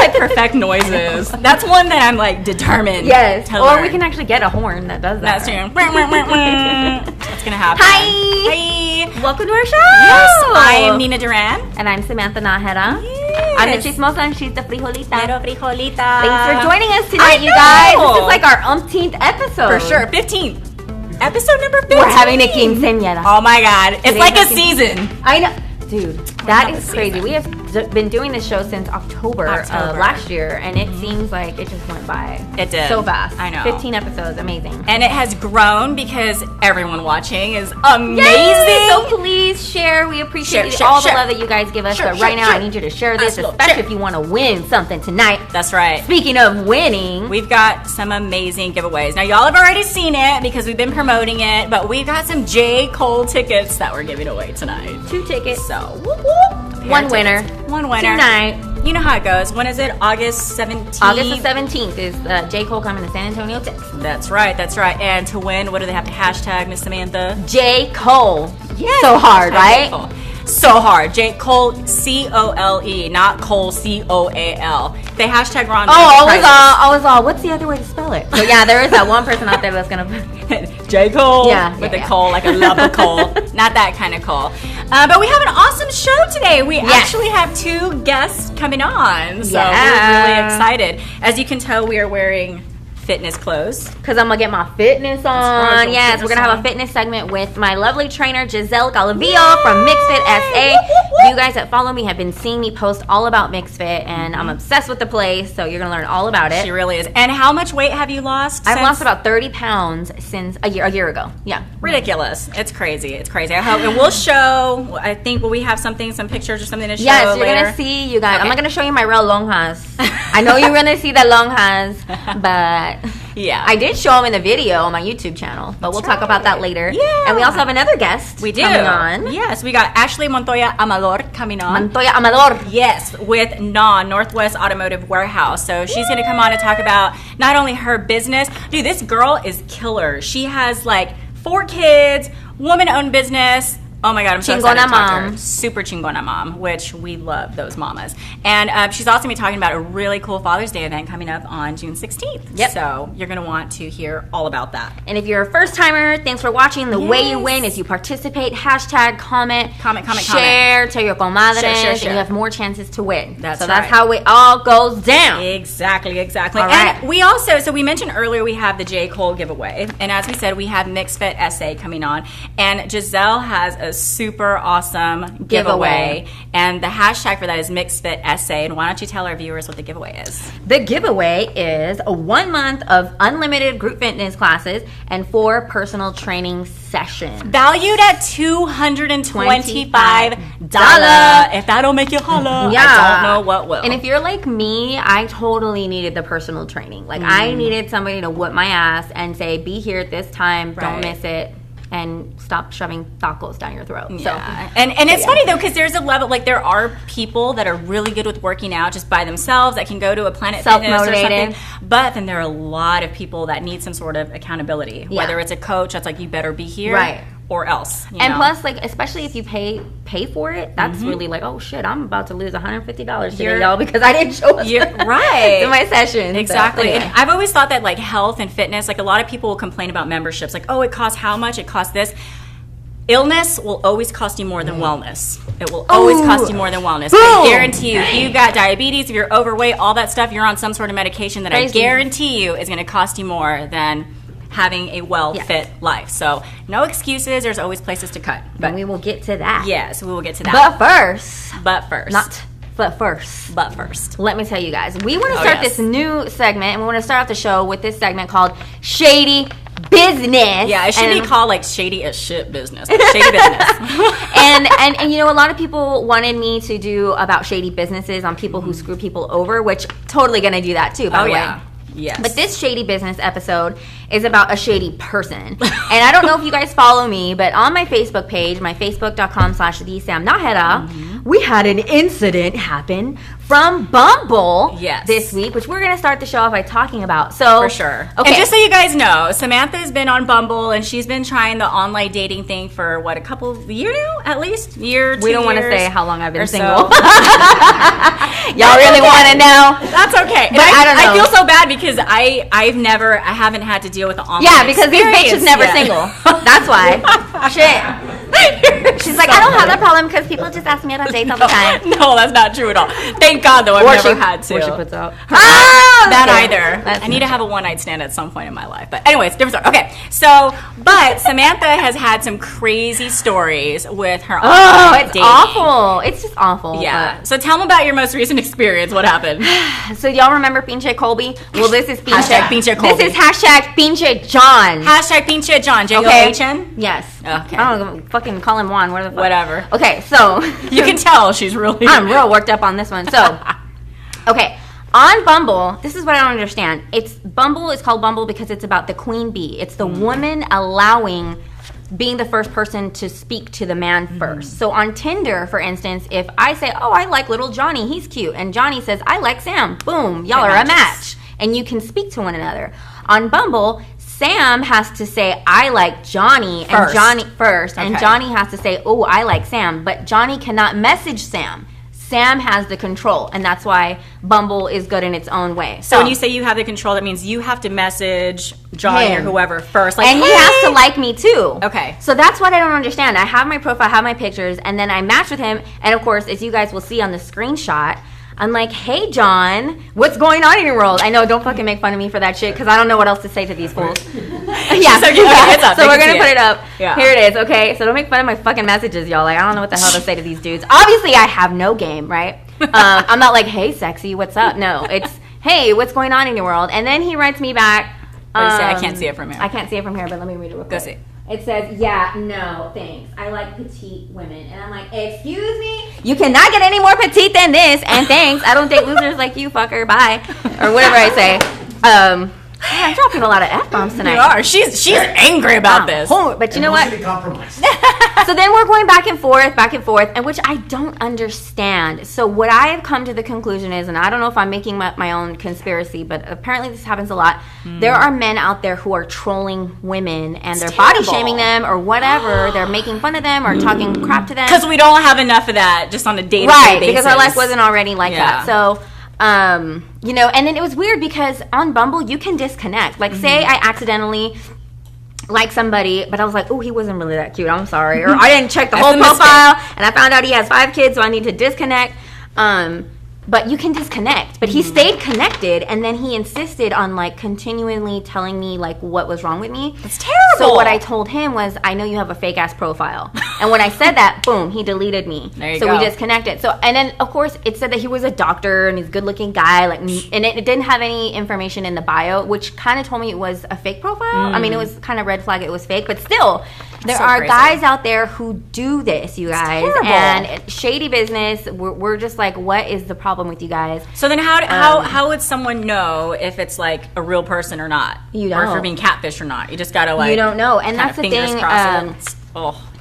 I perfect noises. That's one that I'm like determined. Yes. To Or learn. we can actually get a horn that does that. That's true. That's gonna happen. Hi. Welcome to our show. Yes, I am Nina Duran. And I'm Samantha Najera. Yes. I'm the chismosa and she's the frijolita. Little frijolita. Thanks for joining us tonight, you guys. This is like our umpteenth episode. For sure. 15th. Episode number 15. We're having a quinceañera. Oh my God. It's like a season. I know. Dude, that is crazy. We have been doing this show since October of last year, and it seems like it just went by. It did. So fast. I know. 15 episodes. Amazing. And it has grown because everyone watching is amazing. Yay! So please share. We appreciate all the love that you guys give us. But right now, I need you to share this, especially if you want to win something tonight. That's right. Speaking of winning, we've got some amazing giveaways. Now, y'all have already seen it because we've been promoting it, but we've got some J. Cole tickets that we're giving away tonight. 2 tickets. So, whoop, whoop. One winner. One winner. Tonight. You know how it goes. When is it? August 17th? August the 17th is J. Cole coming to San Antonio, Texas. That's right. That's right. And to win, what do they have to hashtag, Miss Samantha? J. Cole. Yes. So hard, right? So hard. J. Cole, C-O-L-E, not Cole, C-O-A-L. They hashtag Ron. I was all, what's the other way to spell it? So yeah, there is that one person out there that's going to... J. Cole. With the Cole, like a love of Cole. Not that kind of Cole. But we have an awesome show today. We actually have 2 guests coming on. So we're really excited. As you can tell, we are wearing fitness clothes. Because I'm going to get my fitness on. Yes, we're going to have a fitness segment with my lovely trainer, Giselle Galavio from MixFit SA. You guys that follow me have been seeing me post all about MixFit, and I'm obsessed with the place, so you're going to learn all about it. She really is. And how much weight have you lost? I've lost about 30 pounds since a year ago. Yeah. Ridiculous. It's crazy. It's crazy. I hope. And we'll show, I think, will we have some pictures or something to show Yes, you're later? going to see, you guys. Okay. I'm not going to show you my real longhas. I know you're going to see the longhas, but... Yeah. I did show them in the video on my YouTube channel, but we'll talk about that later. Yeah. And we also have another guest coming on. Yes, we got Ashley Montoya Amador coming on. Montoya Amador. Yes, with Northwest Automotive Warehouse. So she's going to come on and talk about not only her business. Dude, this girl is killer. She has like 4 kids, woman-owned business. Oh my God, I'm so excited to talk to her. Super chingona mom, which we love those mamas. And she's also going to be talking about a really cool Father's Day event coming up on June 16th. Yep. So you're going to want to hear all about that. And if you're a first timer, thanks for watching. The way you win is you participate, hashtag, comment, share, tell your comadres, and you have more chances to win. That's how it all goes down. Exactly. All right. And we also, so we mentioned earlier we have the J. Cole giveaway. And as we said, we have MixFit SA coming on. And Giselle has a super awesome giveaway, and the hashtag for that is MixFit SA. And why don't you tell our viewers what the giveaway is? The giveaway is a 1 month of unlimited group fitness classes and 4 personal training sessions, valued at $225. If that don't make you holla, I don't know what will. And if you're like me, I totally needed the personal training. Like I needed somebody to whip my ass and say, be here at this time, don't miss it, and stop shoving tacos down your throat. Yeah. So, and it's funny though, because there's a level, like there are people that are really good with working out just by themselves that can go to a Planet Fitness or something. But then there are a lot of people that need some sort of accountability. Whether it's a coach that's like, you better be here. Or else. And plus, like, especially if you pay for it, that's really like, oh shit, I'm about to lose $150 today, y'all, because I didn't show up to my session. Exactly. So, and I've always thought that like health and fitness, like a lot of people will complain about memberships, like, oh, it costs how much? It costs this. Illness will always cost you more than wellness. It will always cost you more than wellness. I guarantee you, if you've got diabetes, if you're overweight, all that stuff, you're on some sort of medication that I guarantee you is going to cost you more than having a well-fit life. So no excuses. There's always places to cut. But we will get to that. Yes, we will get to that. But first. Let me tell you guys. We want to start this new segment, and we want to start off the show with this segment called Shady Business. Yeah, it should be called like Shady as Shit Business. Shady Business. and you know, a lot of people wanted me to do about shady businesses on people who screw people over, which totally going to do that too, by the way. Yes. But this shady business episode is about a shady person. And I don't know if you guys follow me, but on my Facebook page, my facebook.com/thesamnajera, we had an incident happen from Bumble yes. this week, which we're going to start the show off by talking about. So for sure. Okay. And just so you guys know, Samantha's been on Bumble and she's been trying the online dating thing for what, a couple of years now, at least? Year, 2 years. We don't want to say how long I've been single. So. Y'all really want to know? That's okay. But I don't know. I feel so bad because I haven't had to deal with the online. Yeah, because these bitches never yet. Single. That's why. Shit. She's like, I don't have that problem because people just ask me out on dates all the time. No, that's not true at all. Thank God, though, I've never had to. Or she puts out. That either. I need to have a one-night stand at some point in my life. But anyways, different story. Okay, so, but Samantha has had some crazy stories with her online it's dating. awful. It's just awful. Yeah. So tell them about your most recent experience. What happened? So y'all remember Pinche Colby? Well, this is Hashtag Pinche Colby. This is hashtag Pinche John. Hashtag Pinche John. J-O-H-N? Yes. Okay. I don't know, fucking call him Juan. Whatever. Okay, so. You can tell she's really. I'm real worked up on this one. So, okay. On Bumble, this is what I don't understand. Bumble is called Bumble because it's about the queen bee. It's the woman being the first person to speak to the man first. So on Tinder, for instance, if I say, oh, I like little Johnny, he's cute, and Johnny says, I like Sam, boom, y'all are a match. And you can speak to one another. On Bumble, Sam has to say, I like Johnny, and Johnny first, and Johnny has to say, oh, I like Sam, but Johnny cannot message Sam. Sam has the control, and that's why Bumble is good in its own way. So when you say you have the control, that means you have to message Johnny or whoever first. Like, and he has to like me too. Okay. So that's what I don't understand. I have my profile, I have my pictures, and then I match with him, and of course, as you guys will see on the screenshot, I'm like, hey, John, what's going on in your world? I know, don't fucking make fun of me for that shit, because I don't know what else to say to these fools. Yeah, so, it's up. So we're going to put it up. Yeah. Here it is, okay? So don't make fun of my fucking messages, y'all. Like, I don't know what the hell to say to these dudes. Obviously, I have no game, right? I'm not like, hey, sexy, what's up? No, it's, hey, what's going on in your world? And then he writes me back. I can't see it from here. I can't see it from here, but let me read it real quick. Go see. It says, yeah, no, thanks. I like petite women. And I'm like, excuse me? You cannot get any more petite than this. And thanks. I don't date losers like you, fucker. Bye. Or whatever I say. I'm dropping a lot of F-bombs tonight. You are. She's angry about this. But you know what? So then we're going back and forth, and which I don't understand. So what I have come to the conclusion is, and I don't know if I'm making my own conspiracy, but apparently this happens a lot. There are men out there who are trolling women, and they're body shaming them or whatever. They're making fun of them or talking crap to them. Because we don't have enough of that just on a day-to-day basis. Right, because our life wasn't already like that. So... you know, and then it was weird because on Bumble you can disconnect. Like, say I accidentally like somebody, but I was like, oh, he wasn't really that cute. I'm sorry, or I didn't check the whole profile, and I found out he has 5 kids, so I need to disconnect. But you can disconnect. But he stayed connected, and then he insisted on, like, continually telling me, like, what was wrong with me. That's terrible. So what I told him was, I know you have a fake-ass profile. And when I said that, boom, he deleted me. There you go. So we disconnected. So, and then, of course, it said that he was a doctor, and he's a good-looking guy, like, and it didn't have any information in the bio, which kind of told me it was a fake profile. I mean, it was kind of red flag it was fake, but still, there are guys out there who do this, you guys. It's terrible. And shady business, we're just like, what is the problem with you guys? So then how would someone know if it's like a real person or not? You don't. Or if you're being catfished or not. You just gotta like, you don't know. And that's the fingers thing. crossed.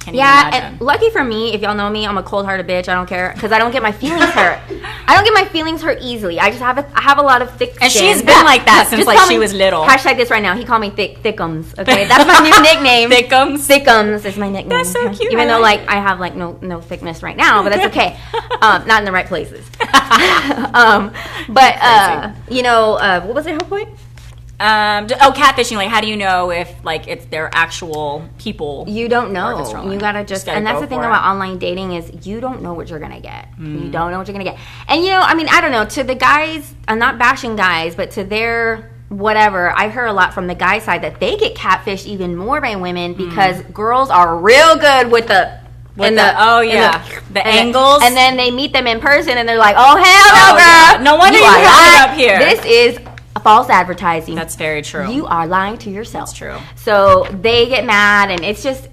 Can't yeah, even imagine. And lucky for me, if y'all know me, I'm a cold-hearted bitch. I don't care because I don't get my feelings hurt. I don't get my feelings hurt easily. I just have a lot of thick skin. And she's been like that since like she was little. Hashtag this right now. He called me thickums. Okay, that's my new nickname. Thickums is my nickname. That's so cute. Even though like I have like no thickness right now, but that's okay. Not in the right places. You know, what was it? Her point? Catfishing. Like, how do you know if like it's their actual people? You don't know. You gotta just and that's the thing about online dating is you don't know what you're gonna get. You don't know what you're gonna get. And you know, I mean, I don't know. To the guys, I'm not bashing guys, but to their whatever, I heard a lot from the guy side that they get catfished even more by women because girls are real good with the angles, and then they meet them in person and they're like, oh hell no, girl, yeah. No wonder you have it up here. This is false advertising. That's very true. You are lying to yourself. That's true. So they get mad, and it's just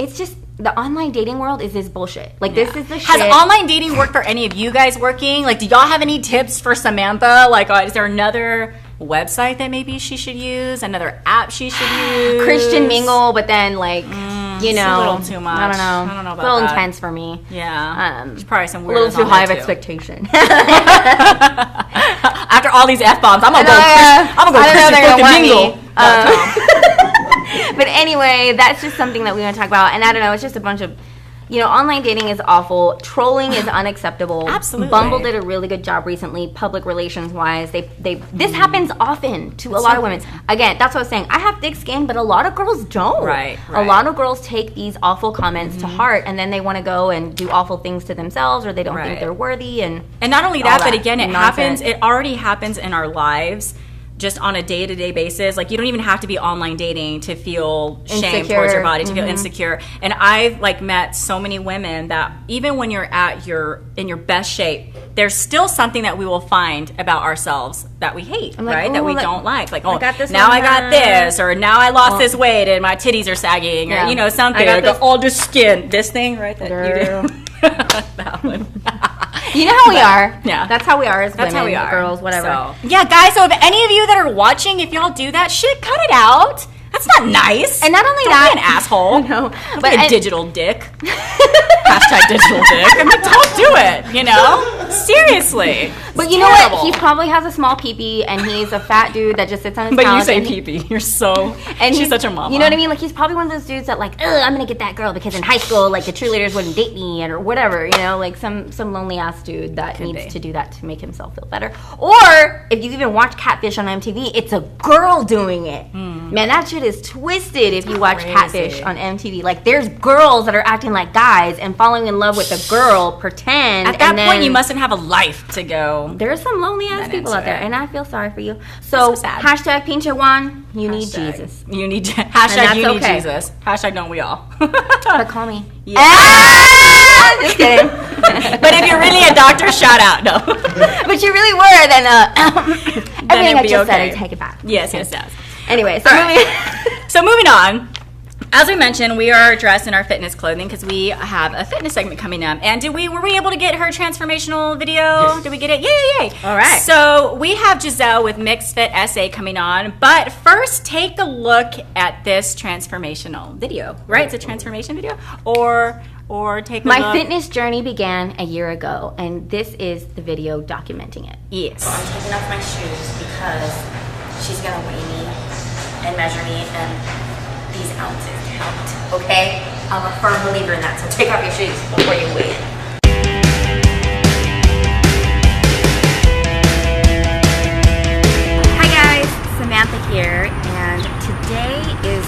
the online dating world is this bullshit. Like this is the shit. Has online dating worked for any of you guys working? Like, do y'all have any tips for Samantha? Like, is there another website that maybe she should use? Another app she should use? Christian Mingle, but then like. You know, a little too much. I don't know about that. A little that. intense for me. Yeah. There's probably some A weird. little too high of expectation. After all these F-bombs, I'm gonna go Christian But anyway, that's just something that we want to talk about. And I don't know, it's just a bunch of, online dating is awful. Trolling is unacceptable. Absolutely. Bumble did a really good job recently, public relations wise. This happens often to a lot of women. Again, that's what I was saying. I have thick skin, but a lot of girls don't. Right. A lot of girls take these awful comments to heart, and then they want to go and do awful things to themselves, or they don't think they're worthy. And not only that, but again, it happens. It already happens in our lives. Just on a day-to-day basis. Like, you don't even have to be online dating to feel shame towards your body, to feel insecure. And I've met so many women that even when you're in your best shape, there's still something that we will find about ourselves that we hate, right? That we don't like. Like, oh, now I got this, or now I lost this weight and my titties are sagging, or something. I got all this skin. This thing, right? That you do. That one. You know how we are. Yeah. That's how we are as women. That's how we are. Girls, whatever. So, yeah, guys, so if any of you that are watching, if y'all do that shit, cut it out. That's not nice. And not only don't that. Be an asshole. No. Don't be a digital dick. Hashtag digital dick. I mean, don't do it, Seriously. But you know what? He probably has a small pee-pee, and he's a fat dude that just sits on his couch. But you say pee-pee. You're so... And she's such a mama. You know what I mean? Like, he's probably one of those dudes that, I'm going to get that girl because in high school, the cheerleaders wouldn't date me or whatever, some lonely-ass dude that needs to do that to make himself feel better. Or, if you even watch Catfish on MTV, it's a girl doing it. Man, that shit is twisted if you watch Catfish on MTV. There's girls that are acting like guys and falling in love with a girl, pretend. At that point, you mustn't have a life to go. There's some lonely ass people out there, and I feel sorry for you. So, hashtag Pinche Juan, you need Jesus. You need hashtag you need Jesus. Hashtag don't we all. But call me. Yeah. Just kidding. But if you're really a doctor, shout out. No. But you really were, then everything I just said, I take it back. Yes. Anyway, so moving on. As we mentioned, we are dressed in our fitness clothing because we have a fitness segment coming up. And were we able to get her transformational video? Yes. Did we get it? Yay! All right. So we have Giselle with MixFit SA coming on. But first, take a look at this transformational video. Right? It's a transformation video? Or take a look. My fitness journey began a year ago, and this is the video documenting it. Yes. So I'm taking off my shoes because she's going to weigh me and measure me, and these ounces count, okay? I'm a firm believer in that, so take off your shoes before you weigh it. Hi guys, Samantha here, and today is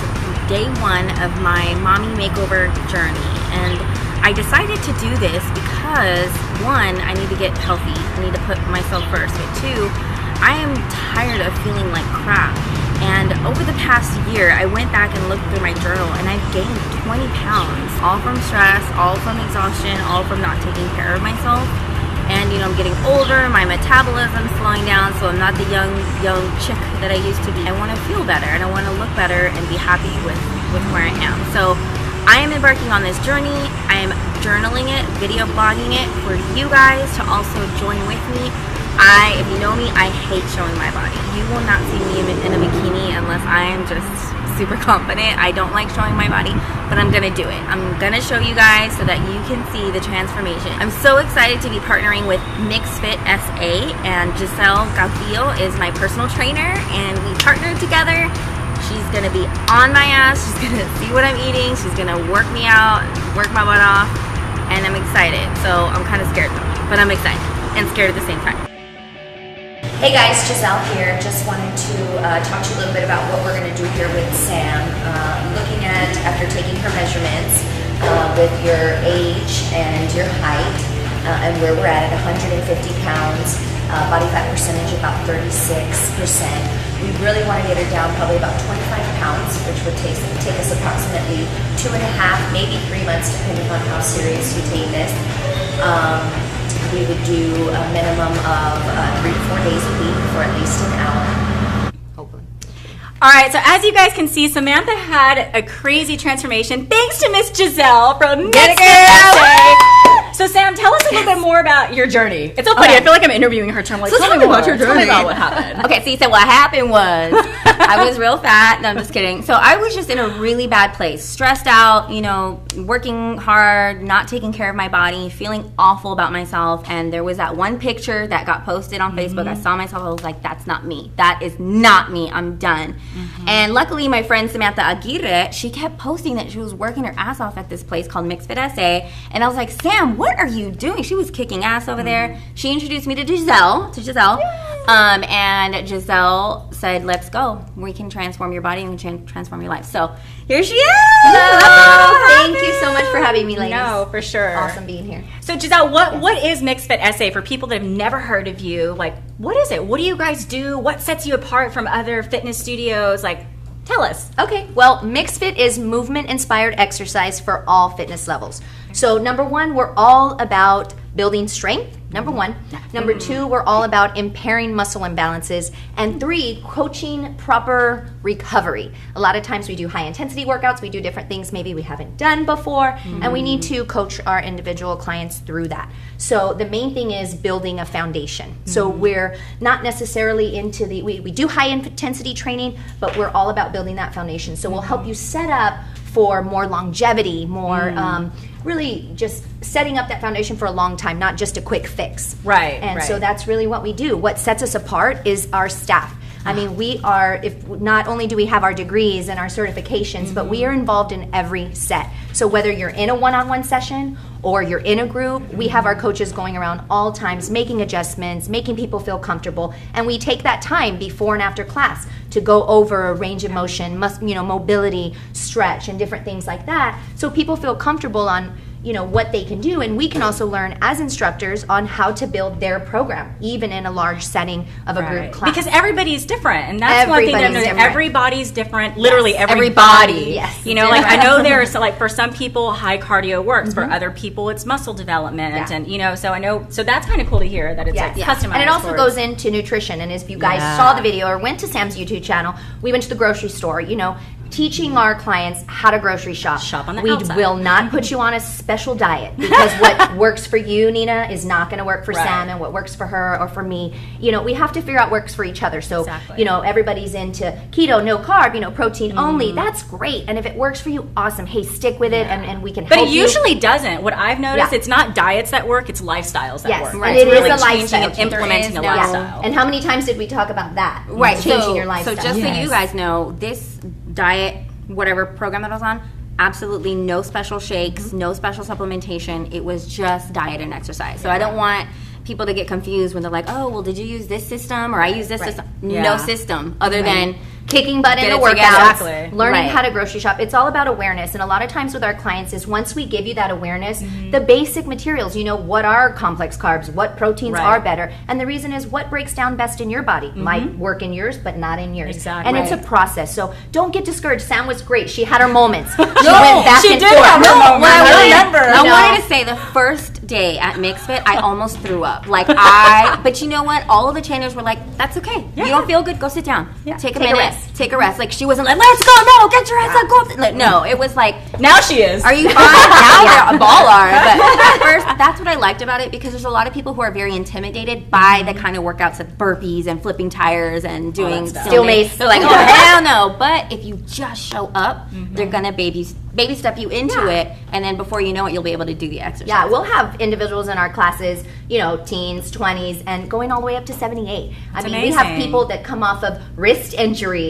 day one of my mommy makeover journey. And I decided to do this because, one, I need to get healthy. I need to put myself first. But two, I am tired of feeling like crap. And over the past year, I went back and looked through my journal, and I've gained 20 pounds, all from stress, all from exhaustion, all from not taking care of myself. And, I'm getting older, my metabolism's slowing down, so I'm not the young chick that I used to be. I want to feel better, and I want to look better and be happy with where I am. So I am embarking on this journey. I am journaling it, video blogging it for you guys to also join with me. If you know me, I hate showing my body. You will not see me in a bikini unless I am just super confident. I don't like showing my body, but I'm gonna do it. I'm gonna show you guys so that you can see the transformation. I'm so excited to be partnering with MixFit SA, and Giselle Gavillo is my personal trainer, and we partnered together. She's gonna be on my ass. She's gonna see what I'm eating. She's gonna work me out, work my butt off, and I'm excited. So I'm kind of scared though, but I'm excited and scared at the same time. Hey guys, Giselle here. Just wanted to talk to you a little bit about what we're going to do here with Sam. Looking at, after taking her measurements with your age and your height, and where we're at 150 pounds, body fat percentage about 36%. We really want to get her down probably about 25 pounds, which would take us approximately 2.5, maybe 3 months, depending on how serious you take this. We would do a minimum of 3 to 4 days a week for at least an hour. Hopefully. All right, so as you guys can see, Samantha had a crazy transformation thanks to Miss Giselle from MixFit SA. So Sam, tell us a little bit more about your journey. It's so funny. I feel like I'm interviewing her. I'm like, so tell me about your journey. Tell me about what happened. Okay, so you said what happened was I was real fat. No, I'm just kidding. So I was just in a really bad place, stressed out, working hard, not taking care of my body, feeling awful about myself. And there was that one picture that got posted on Facebook. I saw myself. I was like, that's not me. That is not me. I'm done. And luckily, my friend Samantha Aguirre, she kept posting that she was working her ass off at this place called MixFit SA. And I was like, Sam, what are you doing? She was kicking ass over there. She introduced me to Giselle. And Giselle said, let's go. We can transform your body and we can transform your life. So here she is. Hello. Thank you so much for having me, ladies. No, for sure. Awesome being here. So Giselle, what is MixFit SA for people that have never heard of you? Like, what is it? What do you guys do? What sets you apart from other fitness studios? Like, tell us. Okay, well, MixFit is movement-inspired exercise for all fitness levels. So number one, we're all about building strength, number one. Number two, we're all about impairing muscle imbalances. And three, coaching proper recovery. A lot of times we do high-intensity workouts. We do different things maybe we haven't done before. And we need to coach our individual clients through that. So the main thing is building a foundation. So we're not necessarily into we do high-intensity training, but we're all about building that foundation. So we'll help you set up for more longevity, more really just setting up that foundation for a long time, not just a quick fix. Right. And so that's really what we do. What sets us apart is our staff. I mean, we are, if not only do we have our degrees and our certifications, but we are involved in every set. So whether you're in a one-on-one session or you're in a group, we have our coaches going around all times, making adjustments, making people feel comfortable. And we take that time before and after class to go over range of motion, mobility, stretch, and different things like that. So people feel comfortable on what they can do, and we can also learn as instructors on how to build their program, even in a large setting of a group class. Because everybody's different, and that's one thing that everybody's different. Literally, yes, everybody. Yes, like I know there's like for some people high cardio works, for other people it's muscle development, and so I know. So that's kind of cool to hear that it's like customized. And it also goes into nutrition. And if you guys saw the video or went to Sam's YouTube channel, we went to the grocery store. Teaching our clients how to grocery shop. Shop on the We outside. will not put you on a special diet because what works for you, Nina, is not going to work for Sam, and what works for her or for me. We have to figure out what works for each other. So, everybody's into keto, no carb, protein only. That's great. And if it works for you, awesome. Hey, stick with it, and we can help you. But it usually doesn't. What I've noticed, it's not diets that work, it's lifestyles that work. Right. It's It really is a changing lifestyle. and implementing a lifestyle. And how many times did we talk about that? Right. Changing your lifestyle. So just so you guys know, this diet, whatever program that I was on, absolutely no special shakes, no special supplementation. It was just diet and exercise. So I don't want people to get confused when they're like, oh, well, did you use this system or I use this system? No system other than kicking butt in the workouts, Exactly. learning how to grocery shop. It's all about awareness. And a lot of times with our clients is once we give you that awareness, the basic materials, what are complex carbs, what proteins are better. And the reason is what breaks down best in your body might work in yours, but not in yours. Exactly. And it's a process. So don't get discouraged. Sam was great. She had her moments. She went back and did forth. have her moments. I remember. I wanted to say the first day at MixFit, I almost threw up. But you know what? All of the trainers were like, that's okay. You don't feel good? Go sit down. Take a minute. Take a rest. Like, she wasn't like, let's go, no, get your ass up, go up. Like, no, it was like, now she is. Are you fine? Now they're a baller. But at first, that's what I liked about it, because there's a lot of people who are very intimidated by the kind of workouts of burpees and flipping tires and doing steel mace. They're like, oh, hell no. But if you just show up, they're going to baby step you into it, and then before you know it, you'll be able to do the exercise. Yeah, we'll have individuals in our classes, teens, 20s, and going all the way up to 78. We have people that come off of wrist injuries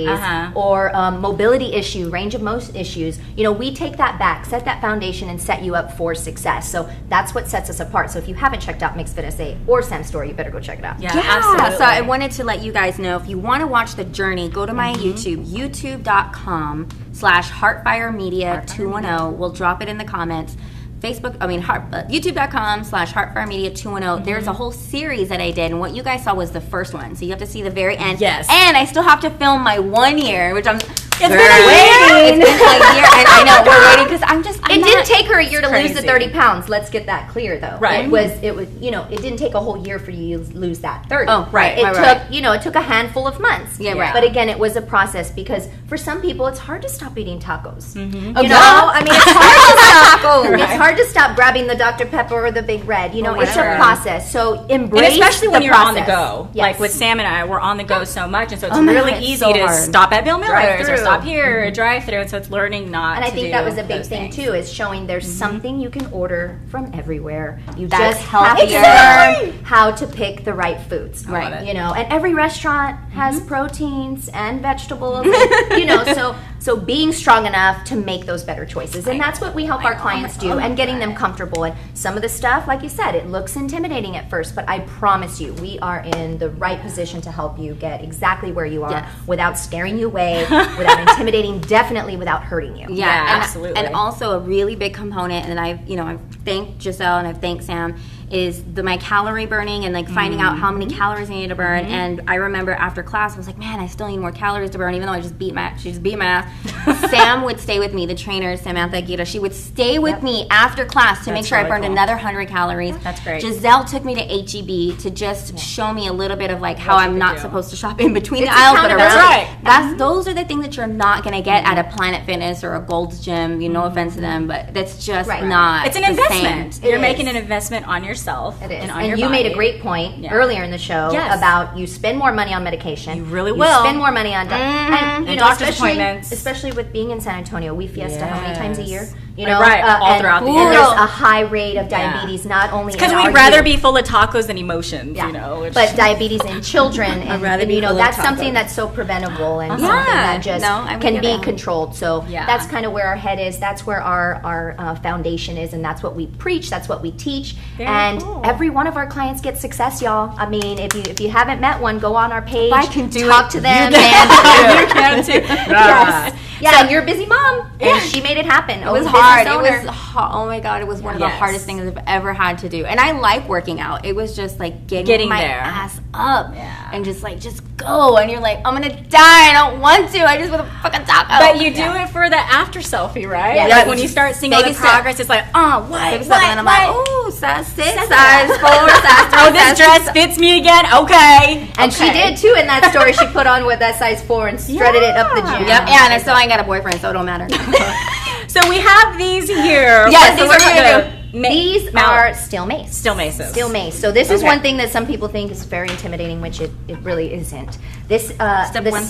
or mobility issue, range of motion issues. We take that back, set that foundation, and set you up for success. So that's what sets us apart. So if you haven't checked out MixFit SA or Sam's store, you better go check it out. Yeah, absolutely. So I wanted to let you guys know, if you want to watch the journey, go to my YouTube, youtube.com/HeartfireMedia210. We'll drop it in the comments. YouTube.com/HeartfireMedia210. There's a whole series that I did, and what you guys saw was the first one. So you have to see the very end. Yes. And I still have to film my 1 year, which I'm It's been a year. It's been a year. I know we're waiting because It didn't take her a year to lose the 30 pounds. Let's get that clear, though. Right. It was. It didn't take a whole year for you to lose that 30. Oh, right. It took a handful of months. Yeah, right. But again, it was a process because for some people, it's hard to stop eating tacos. Mm-hmm. You know, I mean, it's hard to stop. Right. It's hard to stop grabbing the Dr. Pepper or the Big Red. You know, it's a process. So embrace, and especially when you're process. on the go. Yes. Like with Sam and I, we're on the go so much, and so it's really easy to stop at Bill Miller's or stop here or drive through. And so it's learning not. And I to think do that was a big those thing things. too, is showing there's something you can order from everywhere. You That's just have to healthier. learn how to pick the right foods. Right. You know, and every restaurant has proteins and vegetables. And, you know, so being strong enough to make those better choices. And that's what we help our clients do, and getting them comfortable. And some of the stuff, like you said, it looks intimidating at first, but I promise you, we are in the right position to help you get exactly where you are without scaring you away, without intimidating, definitely without hurting you. Yeah, absolutely. And also a really big component, and I've thanked Giselle and I've thanked Sam, is my calorie burning and like finding out how many calories I need to burn. And I remember after class I was like, man, I still need more calories to burn, even though she just beat my ass. Sam would stay with me, the trainer Samantha, she would stay with me after class to make sure I burned another 100 calories. That's great. Giselle took me to HEB to just show me a little bit of like how I'm not supposed to shop in between the aisles, but around. Those are the things that you're not going to get at a Planet Fitness or a Gold's Gym. No offense to them, but that's just not. It's an investment. You're making an investment on yourself. It is. And on and your you body. made a great point earlier in the show about you spend more money on medication. You really will. Spend more money on and doctor's appointments. Especially with being in San Antonio. We fiesta how many times a year? You know, all throughout the year. year. And there's a high rate of diabetes, not only because we'd rather be full of tacos than emotions, you know. But diabetes in children, and you know, that's something that's so preventable and something that just can be controlled. So that's kind of where our head is. That's where our foundation is, and that's what we preach. That's what we teach. And every one of our clients gets success, y'all. I mean, if you haven't met one, go on our page. I can talk to them. You can too. Yes. Yeah, and you're a busy mom, and she made it happen. It was hard. Oh my God, it was one of the hardest things I've ever had to do. And I like working out. It was just like getting my ass up and just go. And you're like, I'm gonna die. I don't want to. I just want a fucking taco. But you do it for the after selfie, right? Yeah. Like when you start seeing all the progress, it's like, what? And I'm like, ooh, size 6, size 4, size 3. Oh, this dress fits me again. Okay. And she did too in that story. She put on with that size 4 and strutted it up the gym. Yep. Yeah, and I still ain't got a boyfriend, so it don't matter. So we have these here. Yes, so what are we gonna do? These are steel mace. Steel maces. Steel mace. So this is one thing that some people think is very intimidating, which it really isn't. This step one.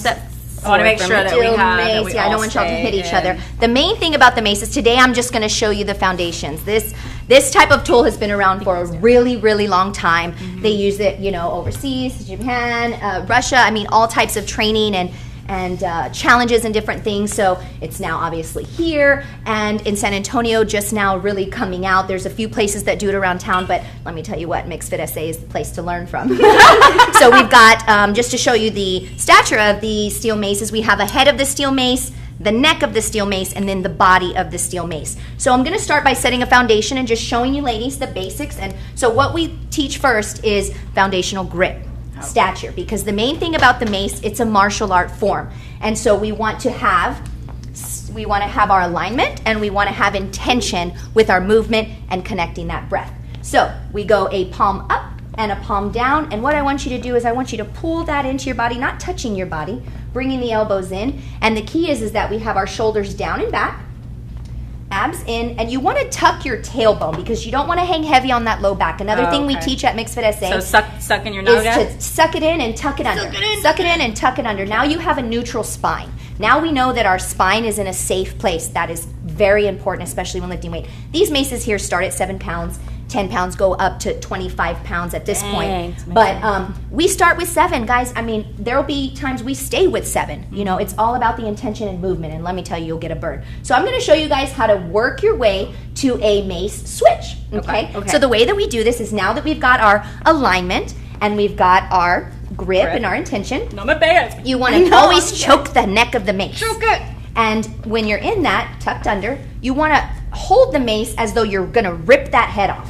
I want to make sure that we have mace. That I don't want y'all to hit each other. The main thing about the maces today, I'm just going to show you the foundations. This type of tool has been around for a really, really long time. They use it, overseas, Japan, Russia. I mean, all types of training and challenges and different things. So it's now obviously here, and in San Antonio just now really coming out. There's a few places that do it around town, but let me tell you what, MixFit SA is the place to learn from. So we've got, just to show you the stature of the steel maces, we have a head of the steel mace, the neck of the steel mace, and then the body of the steel mace. So I'm going to start by setting a foundation and just showing you ladies the basics. And so what we teach first is foundational grip. Stature, because the main thing about the mace, it's a martial art form, and so we want to have our alignment, and we want to have intention with our movement and connecting that breath. So we go a palm up and a palm down, and what I want you to do is I want you to pull that into your body, not touching your body, bringing the elbows in, and the key is that we have our shoulders down and back, abs in, and you want to tuck your tailbone because you don't want to hang heavy on that low back. Another thing we teach at MixFit SA so suck in your nose is to suck it in and tuck it under. Suck it in and tuck it under. Now you have a neutral spine. Now we know that our spine is in a safe place. That is very important, especially when lifting weight. These maces here start at 7 pounds. 10 pounds go up to 25 pounds at this point. But we start with 7, guys. I mean, there will be times we stay with 7. It's all about the intention and movement, and let me tell you, you'll get a burn. So I'm going to show you guys how to work your way to a mace switch, okay? So the way that we do this is now that we've got our alignment and we've got our grip and our intention, you want to always choke the neck of the mace. Choke it. And when you're in that, tucked under, you want to hold the mace as though you're going to rip that head off.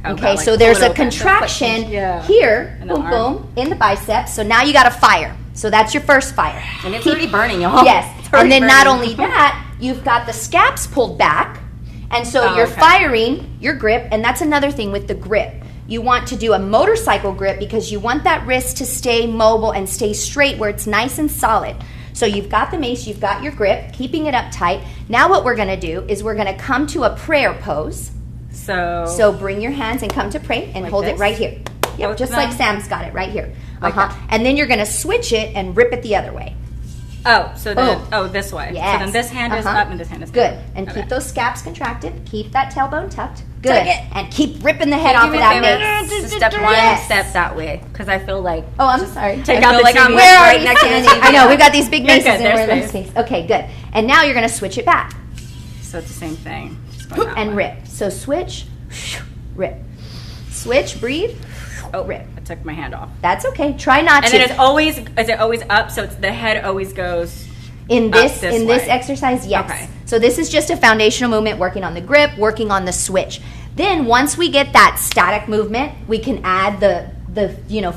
Okay, so there's a contraction here, boom, boom, in the biceps. So now you got to fire. So that's your first fire. And it's already burning, y'all. Yes. And then burning. not only that, you've got the scaps pulled back. And so you're firing your grip. And that's another thing with the grip. You want to do a motorcycle grip because you want that wrist to stay mobile and stay straight where it's nice and solid. So you've got the mace, you've got your grip, keeping it up tight. Now what we're going to do is we're going to come to a prayer pose. So bring your hands and come to pray and like hold this? it right here. Yep, just like Sam's got it right here. And then you're going to switch it and rip it the other way. Oh, so then, this way. Yes. So then this hand is up and this hand is good. down. And Okay. keep those scaps contracted. Keep that tailbone tucked. Good. Tuck it. And keep ripping the head off of that mace. Step one, Yes. step that way. Because I feel like... Oh, I'm sorry. Take I out feel the like I'm TV. Where are right you next to the standing? TV. I know, we've got these big You're maces good. and we're in There's this space. Okay, good. And now you're going to switch it back. So it's the same thing. Just going that And way. rip. So switch, rip. Switch, breathe, rip. I took my hand off. That's okay. Try not And to. then is it always up? So it's the head always goes In this this in this way. exercise, yes. Okay. So this is just a foundational movement, working on the grip, working on the switch. Then once we get that static movement, we can add the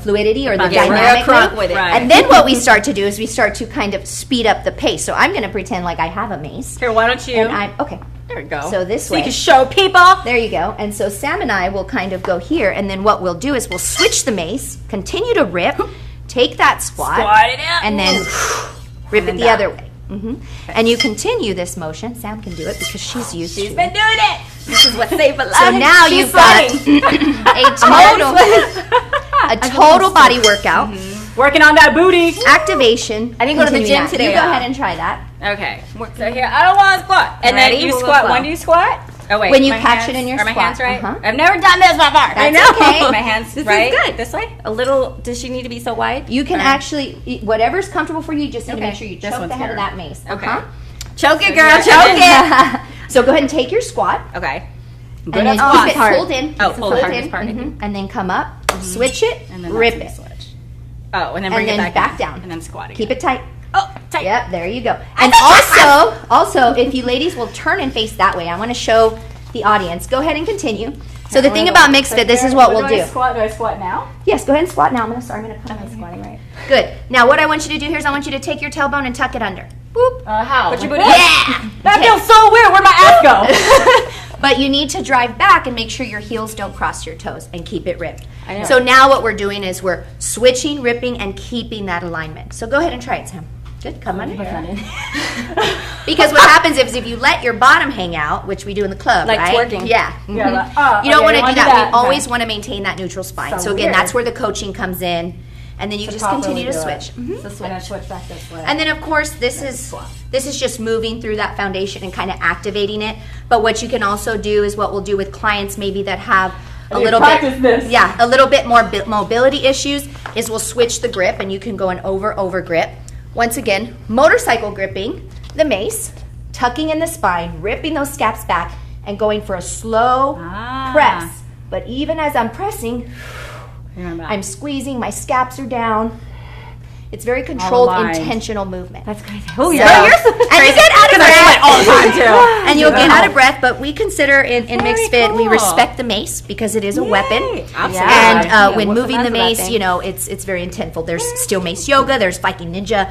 fluidity or the Yeah, dynamic we're crunk move. with it. Right. And then what we start to do is we start to kind of speed up the pace. So I'm going to pretend like I have a mace. Here, why don't you? And I'm okay. There we go. So this so way. you can show people. There you go. And so Sam and I will kind of go here, and then what we'll do is we'll switch the mace, continue to rip, take that squat, Squat it out. and then rip it the back. other way. And you continue this motion. Sam can do it because she's used to She's it. been doing it. This is what saved my life. So now She's you've got a total body workout, Working on that booty. activation. I didn't go to the continuing gym that. today. You go ahead and try that. Okay. So here, I don't want to squat. And Ready? then you We'll go squat. slow. When do you squat? Oh wait. When you my catch hands- it in your are my squat. hands right? Uh-huh. I've never done this before. That's okay. My hands This is right. good. This way. A little... Does she need to be so wide? You can actually, whatever's comfortable for you, you just need to Okay. make sure you This choke one's the head here. of that mace. Okay. Choke it, So girl. here- Choke it. So go ahead and take your squat. Okay. And then squats. keep it Hard. pulled in. Oh, Keep it pulled hard in. is part. And then come up, switch it, And then rip that's it. when you switch. Oh, and then bring And then it back in. down. And then squat again. Keep it tight. Oh, tight. Yep, there you go. And also, if you ladies will turn and face that way, I want to show the audience. Go ahead and continue. So the thing about MixFit, this is what we'll do. Do I squat now? Yes, go ahead and squat now. I'm gonna put my squatting right. Good. Now what I want you to do here is I want you to take your tailbone and tuck it under. Boop. How? Put your booty Yeah. That feels so weird. Where'd my ass go? But you need to drive back and make sure your heels don't cross your toes and keep it ripped. I know. So now what we're doing is we're switching, ripping, and keeping that alignment. So go ahead and try it, Sam. Good, come on in. Because what happens is if you let your bottom hang out, which we do in the club, Like right? twerking. Yeah. Yeah, Mhm. like, You don't okay, want to you do wanna that. do that. We always want to maintain that neutral spine. So again, weird. that's where the coaching comes in. And then you just continue to switch. Mhm. And then switch back this way. And then of course this is just moving through that foundation and kind of activating it. But what you can also do is what we'll do with clients maybe that have a little bit more mobility issues is we'll switch the grip and you can go an over grip. Once again, motorcycle gripping the mace, tucking in the spine, ripping those scaps back and going for a slow press. But even as I'm pressing, I'm squeezing, my scaps are down. It's very controlled, aligned. intentional movement. That's crazy. Oh, yeah. and you get out of breath all the time too. and you'll get out of breath, but we consider in MixFit, we cool. respect the mace because it is a weapon. Absolutely. And Yeah, when what's the moving the matter with that mace, thing? you know, it's very intentful. There's steel mace yoga, there's Viking Ninja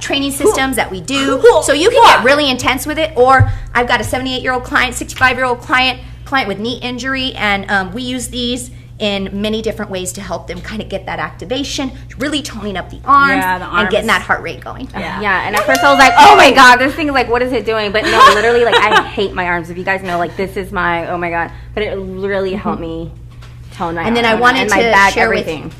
training systems that we do. So you can get really intense with it. Or I've got a 78-year-old client, 65-year-old client with knee injury, and we use these in many different ways to help them kind of get that activation, really toning up the arms, Yeah, the and arms. getting that heart rate going. Yeah, and at first I was like, oh my god, this thing is like, what is it doing? But no, literally, like, I hate my arms. If you guys know, like, this is my, oh my god. But it really helped me tone my And then arms I wanted and to my back, share everything.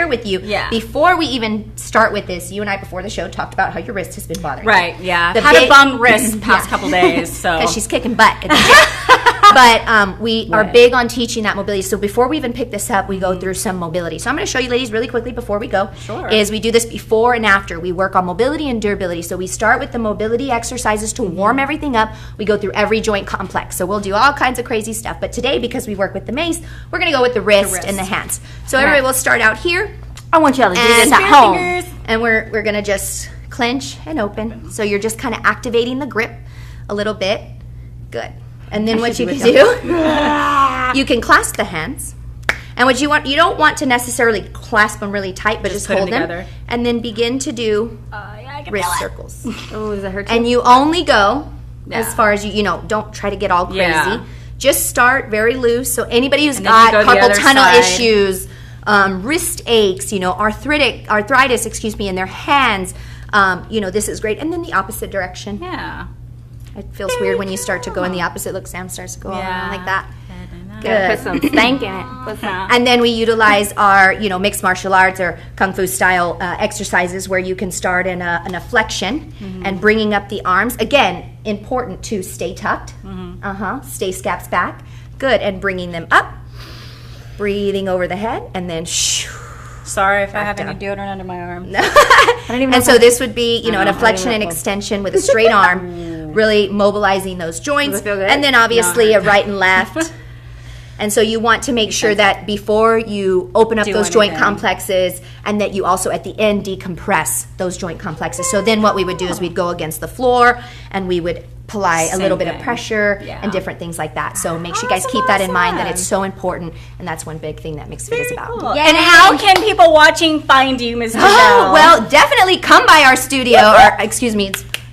with you. Yeah. Before we even start with this, you and I before the show talked about how your wrist has been bothering you. Right, yeah. The I've had big- a bum wrist past couple days, so. Because she's kicking butt. At the gym. But we are big on teaching that mobility. So before we even pick this up, we go through some mobility. So I'm going to show you ladies really quickly before we go. Sure. Is we do this before and after. We work on mobility and durability. So we start with the mobility exercises to warm everything up. We go through every joint complex. So we'll do all kinds of crazy stuff. But today, because we work with the mace, we're going to go with the wrist and the hands. So everybody will start out here. I want y'all to do And this at home. And we're going to just clench and open. So you're just kind of activating the grip a little bit. Good. And then what you can do, you can clasp the hands. And what you don't want to necessarily clasp them really tight, but just hold them together. and then begin to do I can wrist feel it. circles. Oh, does it hurt? And you only go as far as don't try to get all crazy. Yeah. Just start very loose. So anybody who's And then you got go the carpal other tunnel side. issues, wrist aches, arthritis, in their hands, this is great. And then the opposite direction. Yeah. It feels weird when you start to go in the opposite. Look, Sam starts to go all around like that. Good. Put some stank in it. Put some. And then we utilize our, mixed martial arts or kung fu style exercises where you can start in a flexion and bringing up the arms. Again, important to stay tucked. Stay scaps back. Good. And bringing them up. Breathing over the head. And then shoo. Sorry if I have down. any deodorant under my arm. And so this would be, a flexion and extension with a straight arm, really mobilizing those joints. Does it feel good? And then obviously a right and left. And so you want to make sure that before you open up those joint complexes and that you also at the end decompress those joint complexes. So then what we would do is we'd go against the floor and we would apply a little bit of pressure and different things like that. So make sure you guys keep that in mind, that it's so important, and that's one big thing that MixFit is about. Cool. And how can people watching find you, Ms. Giselle? Oh, well, definitely come by our studio, or it's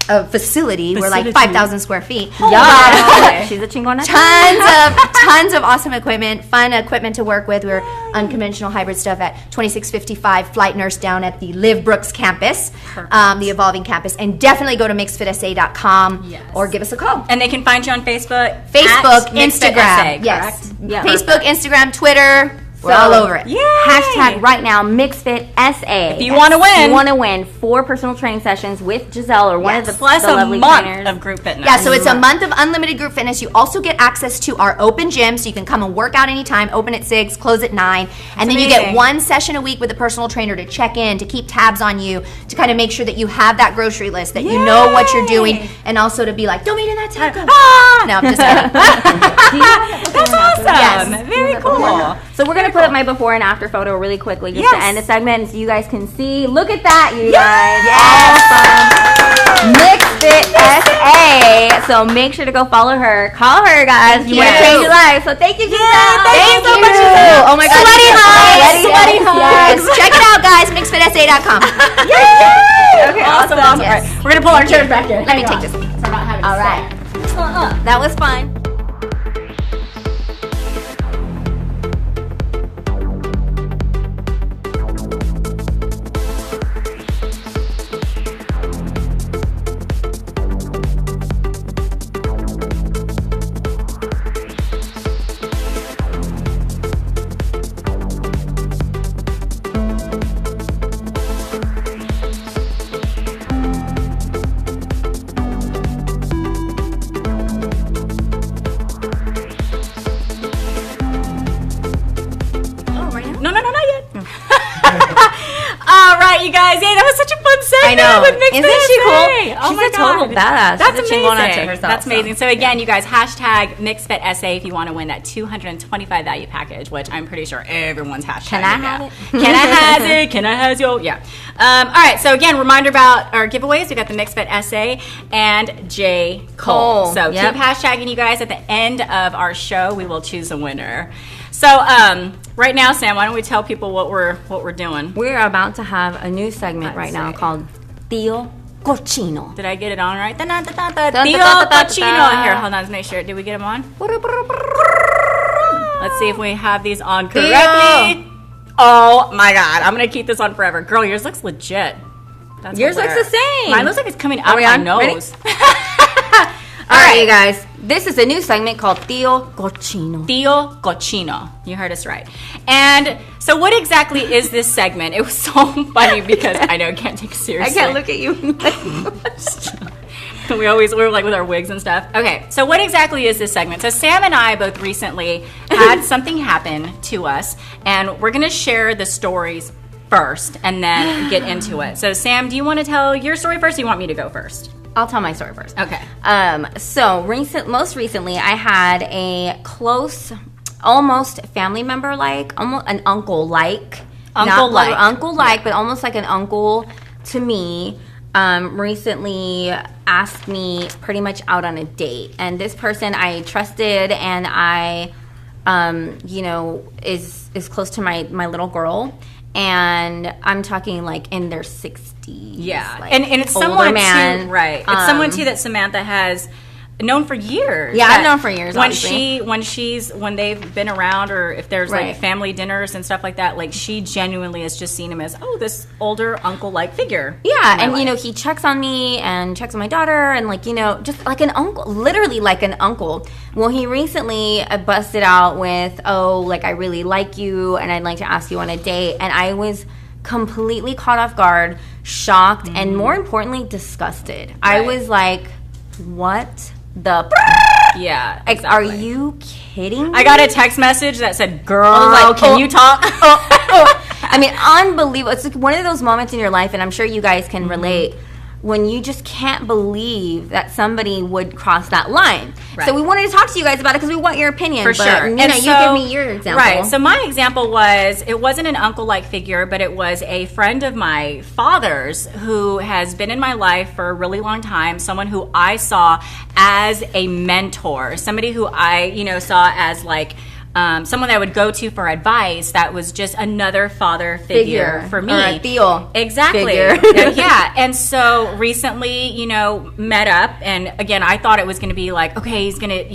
a facility. We're like 5,000 square feet. Yeah. She's a chingona. Tons of awesome equipment, fun equipment to work with. We're unconventional hybrid stuff at 2655 Flight Nurse down at the Liv Brooks campus, the evolving campus. And definitely go to mixfitsa.com or give us a call. And they can find you on Facebook, Instagram. Yes. Yeah. Facebook, Instagram, Twitter. We're all over it. Yay! Hashtag right now, MixFit SA. If you want to win. You want to win 4 personal training sessions with Giselle or one of the Plus the a lovely month trainers. of group fitness. Yeah, so it's a month of unlimited group fitness. You also get access to our open gym, so you can come and work out anytime, open at 6, close at 9. And then you get 1 session a week with a personal trainer to check in, to keep tabs on you, to kind of make sure that you have that grocery list, that you know what you're doing, and also to be like, don't eat in that taco. No, I'm just kidding. That's awesome. Yes. Very cool. So we're going to put up my before and after photo really quickly just to end the segment so you guys can see. Look at that, you guys. Awesome. MixFit SA. So make sure to go follow her. Call her, guys. You want to change your life. So thank you, Giselle. Thank you so much, Giselle. Oh my God. Sweaty highs. Sweaty highs. Check it out, guys. MixFitSA.com. Yay! Okay, awesome. Yes. All right, we're going to pull our chairs back in. Let me take this. All right. That was fun. You guys, yeah, that was such a fun segment. I know. With MixFit Isn't she cool? SA. Oh She's my a total God. badass. That's She's a chingona to amazing. herself, That's so. amazing. So again, you guys, hashtag MixFit SA if you want to win that 225 value package, which I'm pretty sure everyone's hashtag. Can I have it? Can I have it? Can I have you? Yeah. All right. So again, reminder about our giveaways. We got the MixFit SA and J. Cole. So keep hashtagging, you guys. At the end of our show, we will choose a winner. So right now, Sam, why don't we tell people what we're doing? We're about to have a new segment right now called Tio Cochino. Did I get it on right? Tio Cochino. Here, hold on. Let's make sure. Did we get them on? Let's see if we have these on correctly. Oh my God. I'm going to keep this on forever. Girl, yours looks legit. That's Yours looks the same. Mine looks like it's coming out of my nose. All right, you guys. This is a new segment called Tio Cochino. Tio Cochino. You heard us right. And so what exactly is this segment? It was so funny because I know I can't take it seriously. I can't look at you. We're like with our wigs and stuff. Okay, so what exactly is this segment? So Sam and I both recently had something happen to us, and we're going to share the stories first and then get into it. So Sam, do you want to tell your story first, or do you want me to go first? I'll tell my story first. Okay. So most recently, I had a close, almost family member like, almost an uncle like, but almost like an uncle to me. Recently asked me pretty much out on a date, and this person I trusted and I is close to my little girl. And I'm talking like in their 60s. Yeah. Like and it's someone man. too, right. It's someone too that Samantha has known for years. Yeah, I've known for years. When they've been around, or if there's Right. like family dinners and stuff like that, like she genuinely has just seen him as this older uncle-like figure. Yeah, and he checks on me and checks on my daughter, and just like an uncle, literally like an uncle. Well, he recently busted out with, I really like you and I'd like to ask you on a date, and I was completely caught off guard, shocked, and more importantly, disgusted. Right. I was like, what the yeah, like, exactly. Are you kidding me? I got a text message that said, girl, can you talk? I mean, unbelievable. It's like one of those moments in your life, and I'm sure you guys can relate, when you just can't believe that somebody would cross that line. Right. So we wanted to talk to you guys about it because we want your opinion. For sure. You give me your example. Right. So my example it wasn't an uncle-like figure, but it was a friend of my father's who has been in my life for a really long time, someone who I saw as a mentor, somebody who I, saw as like, someone that I would go to for advice that was just another father figure for me. Or a Tio. Exactly. Yeah. And so recently, met up, and again, I thought it was going to be like, okay, he's going to,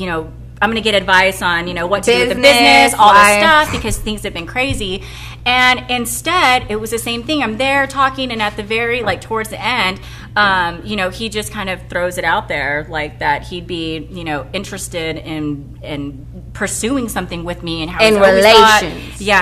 I'm going to get advice on, what to do with the business, all this stuff, because things have been crazy. And instead, it was the same thing. I'm there talking, and at the very, towards the end, he just kind of throws it out there, like that he'd be, interested in pursuing something with me, and how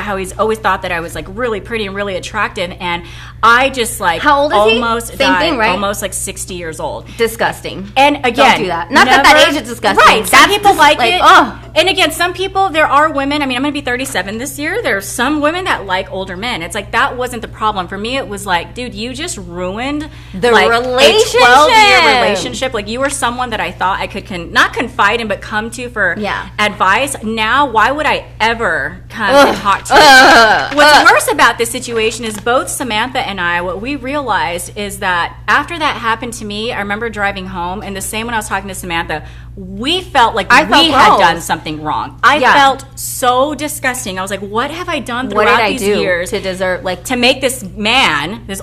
how he's always thought that I was really pretty and really attractive, and I just how old is almost he? Same thing, right? Almost 60 years old. Disgusting. And again, don't do that. Not that age is disgusting. Right. Some people like it. Oh. And again, some people, there are women. I mean, I'm going to be 37 this year. There are some women that like older men. It's like that wasn't the problem for me. It was like, dude, you just ruined the relationship. A 12-year relationship. Like, you were someone that I thought I could not confide in, but come to for advice. Now, why would I ever come and talk to you? What's worse about this situation is both Samantha and I, what we realized is that after that happened to me, I remember driving home, and the same when I was talking to Samantha, we felt like we had done something wrong. I felt so disgusting. I was like, what have I done throughout these years to deserve, to make this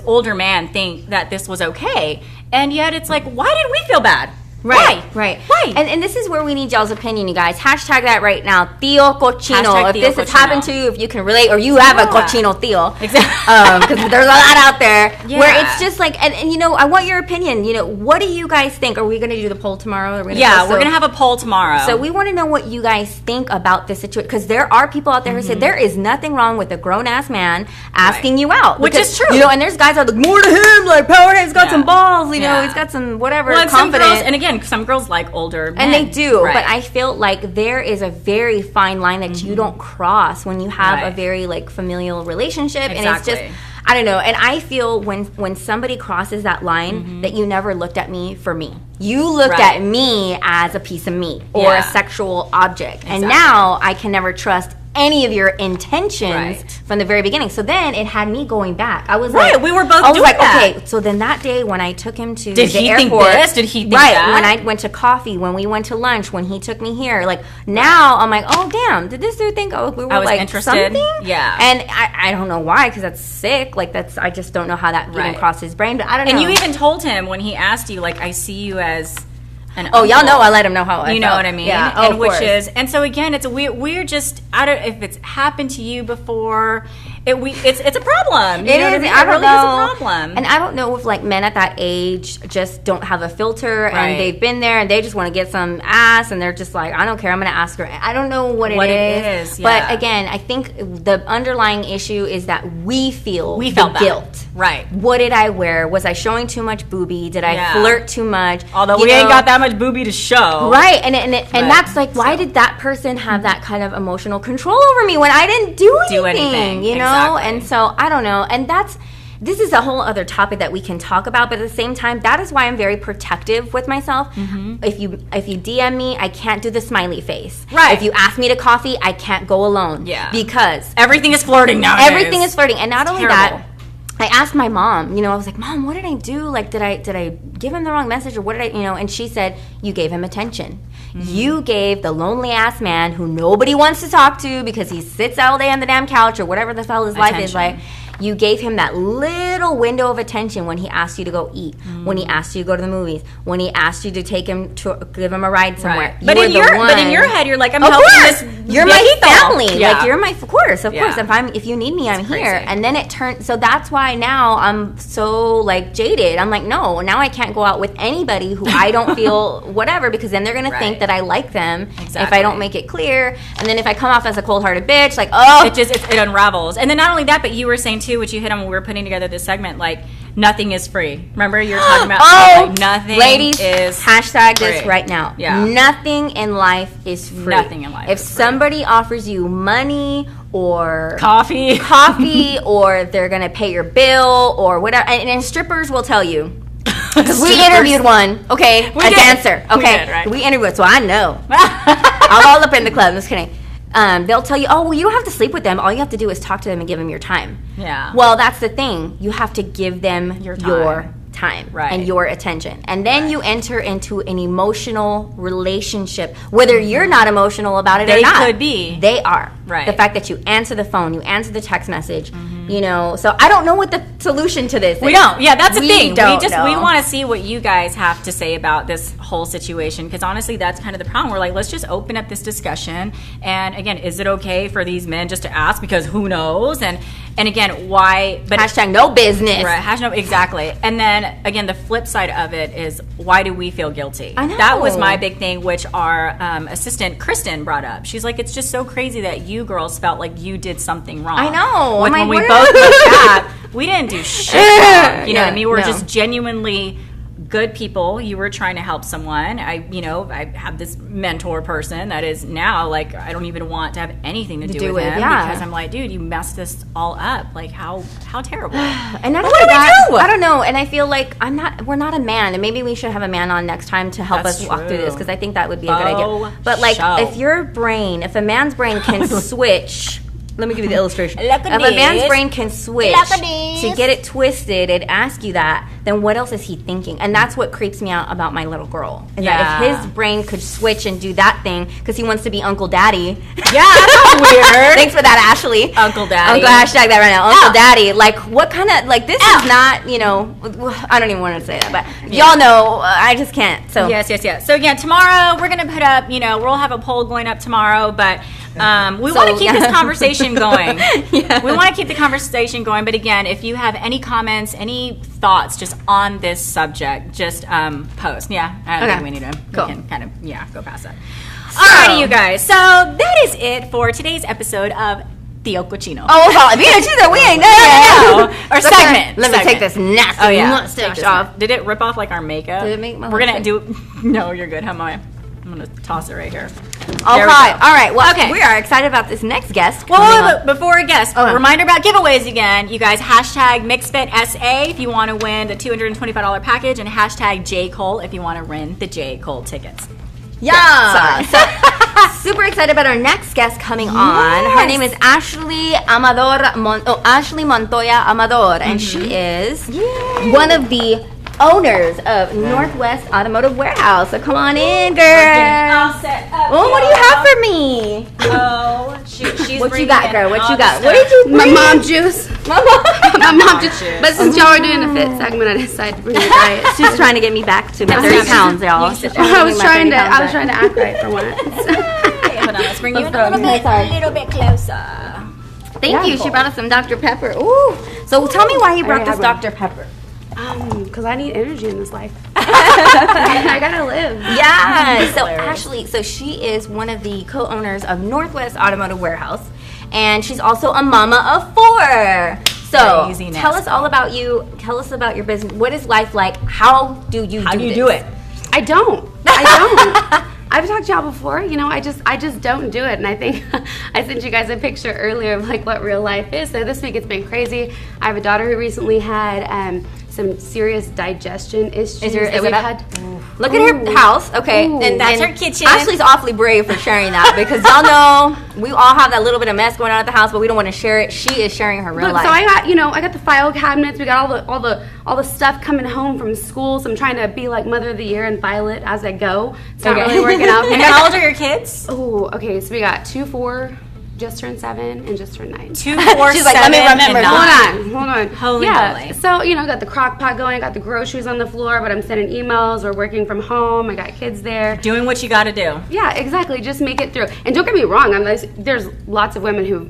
older man think that this was okay? And yet it's like, why did we feel bad? Right. Why? And this is where we need y'all's opinion, you guys. Hashtag that right now. Tio Cochino. If this has happened to you, if you can relate, or you have a Cochino Tio. Exactly. Because there's a lot out there where it's just like, and I want your opinion. What do you guys think? Are we going to do the poll tomorrow? We're going to have a poll tomorrow. So we want to know what you guys think about this situation. Because there are people out there who say there is nothing wrong with a grown-ass man asking you out. Which is true. And there's guys that are like, more to him, like, Powerhead's got some balls, he's got some whatever, confidence. And again, some girls like older men. And they do, but I feel like there is a very fine line that you don't cross when you have a very familial relationship. And it's just, I don't know. And I feel when somebody crosses that line, that you never looked at me for me. You looked at me as a piece of meat or a sexual object. Exactly. And now I can never trust any of your intentions from the very beginning. So then it had me going back. I was like, we were both doing that. Okay, so then that day when I took him to the airport, think this? Did he think that? When I went to coffee, when we went to lunch, when he took me here, now I'm like, oh damn, did this dude think we were I was interested? Something? Yeah. And I don't know why, because that's sick. I just don't know how that even crossed his brain. But I don't know. And you even told him when he asked you, I see you as y'all know I let him know how I felt. You know what I mean? Yeah, and and so again, it's we're just, I don't, if it's happened to you before, it's a problem. It is. I don't know. It's a problem. And I don't know if men at that age just don't have a filter and they've been there and they just want to get some ass and they're just like, I don't care, I'm going to ask her. I don't know what it is. But again, I think the underlying issue is that we felt guilt. Right. What did I wear? Was I showing too much boobie? Did I flirt too much? Although we ain't got that much boobie to show. Right. And that's why did that person have that kind of emotional control over me when I didn't do anything? Exactly. And so I don't know. And this is a whole other topic that we can talk about, but at the same time, that is why I'm very protective with myself. If you DM me, I can't do the smiley face. Right. If you ask me to coffee, I can't go alone. Yeah. Because everything is flirting nowadays. Everything is flirting. And not only that, I asked my mom, I was like, Mom, what did I do? Like, did I give him the wrong message, or what did I, and she said, you gave him attention. You gave the lonely ass man who nobody wants to talk to because he sits all day on the damn couch or whatever the hell his life is like. You gave him that little window of attention when he asked you to go eat, when he asked you to go to the movies, when he asked you to give him a ride somewhere. Right. But in your head, you're like, I'm helping this. You're my family. Yeah. Like, you're my, of course. If you need me, I'm here. And then it turned, so that's why now I'm so like jaded. I'm like, no, now I can't go out with anybody who I don't feel whatever, because then they're going to think that I like them if I don't make it clear. And then if I come off as a cold-hearted bitch, like, it unravels. And then not only that, but you were saying too, which you hit on when we were putting together this segment, like, nothing is free. Remember, you were talking about like, nothing ladies, is hashtag free. this right now. Yeah. Nothing in life is free. Nothing in life if is free. Somebody offers you money or coffee or they're going to pay your bill or whatever, and strippers will tell you. Because we interviewed one, okay, dancer, okay. We interviewed, so I know. I'm all up in the club. I'm just kidding. They'll tell you, well, you don't have to sleep with them. All you have to do is talk to them and give them your time. Yeah. Well, that's the thing. You have to give them your time and your attention. And then you enter into an emotional relationship, whether you're not emotional about it or not. They could be. They are. Right. The fact that you answer the phone, you answer the text message, so I don't know what the solution to this is. We don't. Yeah, that's the thing. We want to see what you guys have to say about this whole situation, because honestly, that's kind of the problem. We're like, let's just open up this discussion. And again, is it okay for these men just to ask? Because who knows? And again, why? But hashtag no business. Right. Hashtag exactly. And then again, the flip side of it is, why do we feel guilty? I know. That was my big thing, which our assistant Kristen brought up. She's like, it's just so crazy that you girls felt like you did something wrong. I know. When we both looked back, we didn't do shit wrong. You know what I mean? We're just genuinely good people. You were trying to help someone. I have this mentor person that is now like, I don't even want to have anything to do with him, because I'm like, dude, you messed this all up. Like, how terrible. And what do we do? I don't know. And I feel like we're not a man, and maybe we should have a man on next time to help us walk through this, because I think that would be a good idea. But like, if a man's brain can switch. Let me give you the illustration. If a man's brain can switch to get it twisted and ask you that, then what else is he thinking? And that's what creeps me out about my little girl. Is that if his brain could switch and do that thing, because he wants to be Uncle Daddy. Yeah, that's weird. Thanks for that, Ashley. Uncle Daddy. Hashtag that right now. Uncle Daddy. Like, what kind of, like, this is not, I don't even want to say that, but y'all know, I just can't. So Yes. So again, tomorrow we're going to put up, we'll have a poll going up tomorrow, but we want to keep this conversation going. We want to keep the conversation going, but again, if you have any comments, any thoughts just on this subject, just post. I don't think we need to. Cool. We can kind of go past that. Alrighty, you guys. So that is it for today's episode of Tio Cochino. Bean Chisme, we ain't no. Our segment. Let me take this nasty mustache off. Did it rip off like our makeup? Did it make my We're gonna do. No, you're good. I'm gonna toss it right here. All right. Well, we are excited about this next guest. Well, before a guest, reminder about giveaways again. You guys, hashtag MixFit SA if you want to win the $225 package, and hashtag J. Cole if you want to win the J. Cole tickets. Yeah. So, super excited about our next guest coming on. Her name is Ashley Ashley Montoya Amador, and she is one of the owners of Northwest Automotive Warehouse. So come on in, girl. What do you have for me? She's what you got, girl? What you got? What did you bring? My mom juice. My mom juice. But since y'all are doing a fit segment, I decided to bring the diet. She's trying to get me back to my 30 pounds, y'all. I was trying to act right for once. Hold on, let's bring you a little bit closer. Thank you. She brought us some Dr. Pepper. Ooh. So tell me why you brought this Dr. Pepper. Because I need energy in this life. I gotta live. Yeah. So Ashley, she is one of the co-owners of Northwest Automotive Warehouse, and she's also a mama of 4. So craziness. Tell us all about you. Tell us about your business. What is life like? How do you do it? I don't. I've talked to y'all before, I just don't do it. And I think I sent you guys a picture earlier of like what real life is. So this week it's been crazy. I have a daughter who recently had some serious digestion issues Is that we've had. Look at her house. Okay. Ooh. That's her kitchen. Ashley's awfully brave for sharing that because y'all know we all have that little bit of mess going on at the house, but we don't want to share it. She is sharing her real Look, life. so I got the file cabinets. We got all the stuff coming home from school. So I'm trying to be like Mother of the Year and file it as I go. It's not really working out. And how old are your kids? Oh, okay. So we got 2, 4, just turned 7, and just turned 9. 2, 4, She's 7, like, let me remember. and 9. Hold on. Holy yeah. moly. So, got the crock pot going, got the groceries on the floor, but I'm sending emails. We're working from home. I got kids there. Doing what you got to do. Yeah, exactly. Just make it through. And don't get me wrong. There's lots of women who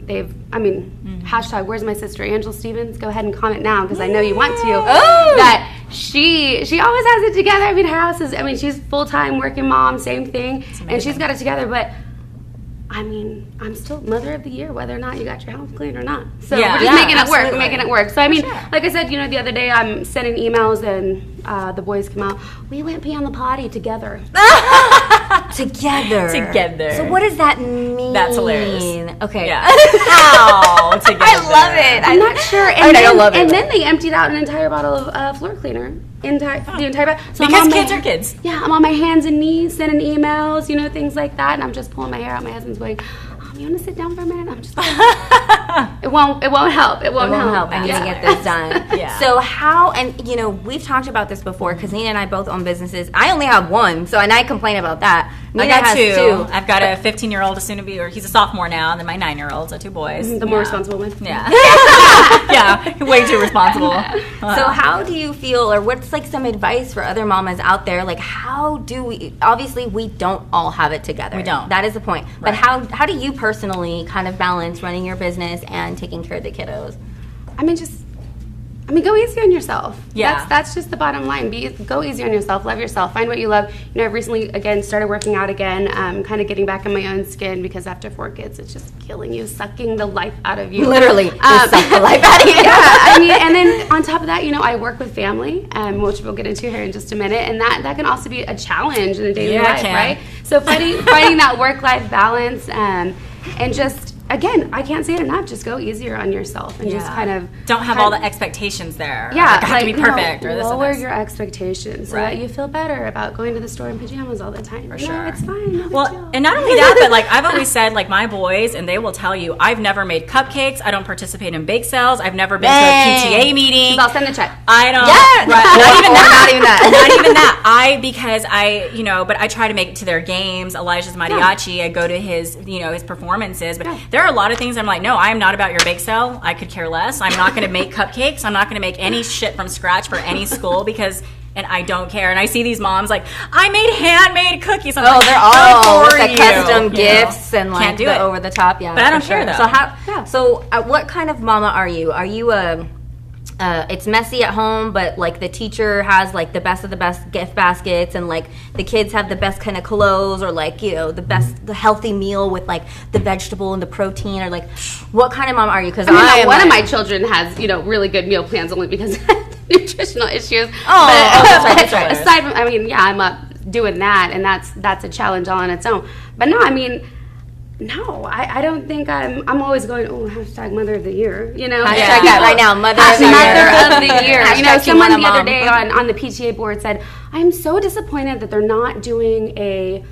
hashtag where's my sister Angela Stevens? Go ahead and comment now because I know you want to. Oh. That she always has it together. I mean, her house is. I mean, she's full-time working mom, same thing, and she's got it together. But I mean, I'm still Mother of the Year, whether or not you got your house clean or not. So we're just making it work. We're making it work. So I mean, like I said, the other day I'm sending emails and the boys come out. We went pee on the potty together. Together. So what does that mean? That's hilarious. Okay. Yeah. How? Together. I love it. I'm not sure. I love it. And then they emptied out an entire bottle of floor cleaner. The entire bottle. So because kids are kids. Yeah, I'm on my hands and knees sending emails, things like that, and I'm just pulling my hair out. My husband's going, you want to sit down for a minute? I'm just it won't help. It won't help. I need to get this done. Yeah. So how, and we've talked about this before because Nina and I both own businesses. I only have one, and I complain about that. Nina I got has two. I've got a 15-year-old, a soon-to-be, or he's a sophomore now, and then my 9-year-old, so 2 boys. The more responsible one. Yeah. Yeah, way too responsible. So how do you feel, or what's like some advice for other mamas out there? Like how do we, obviously we don't all have it together. We don't. That is the point. Right. But how do you personally kind of balance running your business and taking care of the kiddos? Go easy on yourself. Yeah. That's just the bottom line. Go easy on yourself. Love yourself. Find what you love. I've recently, again, started working out again, kind of getting back in my own skin because after 4 kids, it's just killing you, sucking the life out of you. Literally, just suck the life out of you. Yeah, and then on top of that, I work with family, which we'll get into here in just a minute, and that can also be a challenge in a daily life, right? So finding that work-life balance, and just, again, I can't say it enough. Just go easier on yourself and just kind of don't have all the expectations there. Yeah, like, I have to be perfect or this. Lower and this. your expectations so that you feel better about going to the store in pajamas all the time. For sure, it's fine. No big well, deal. and not only that, but like I've always said, like my boys, and they will tell you, I've never made cupcakes. I don't participate in bake sales. I've never been to a PTA meeting. I'll send the check. I don't. Yeah, Not even that. Not even that. Because but I try to make it to their games. Elijah's mariachi. I go to his performances. But there are a lot of things I'm like, no, I am not about your bake sale. I could care less. I'm not going to make cupcakes. I'm not going to make any shit from scratch for any school and I don't care. And I see these moms like, I made handmade cookies. I'm like, they're all with the you. custom gifts and like Can't do the it. over the top. Yeah, but I don't care though. So what kind of mama are you? Are you it's messy at home, but like the teacher has like the best of the best gift baskets, and like the kids have the best kind of clothes, or like the healthy meal with like the vegetable and the protein, or like what kind of mom are you? Because one of my children has really good meal plans only because of nutritional issues. That's right. Aside from, I'm up doing that, and that's a challenge all on its own. But no, no, I don't think I'm always going, hashtag Mother of the Year, Hashtag that right now, Mother of the Year. Someone the other day on the PTA board said, I'm so disappointed that they're not doing a...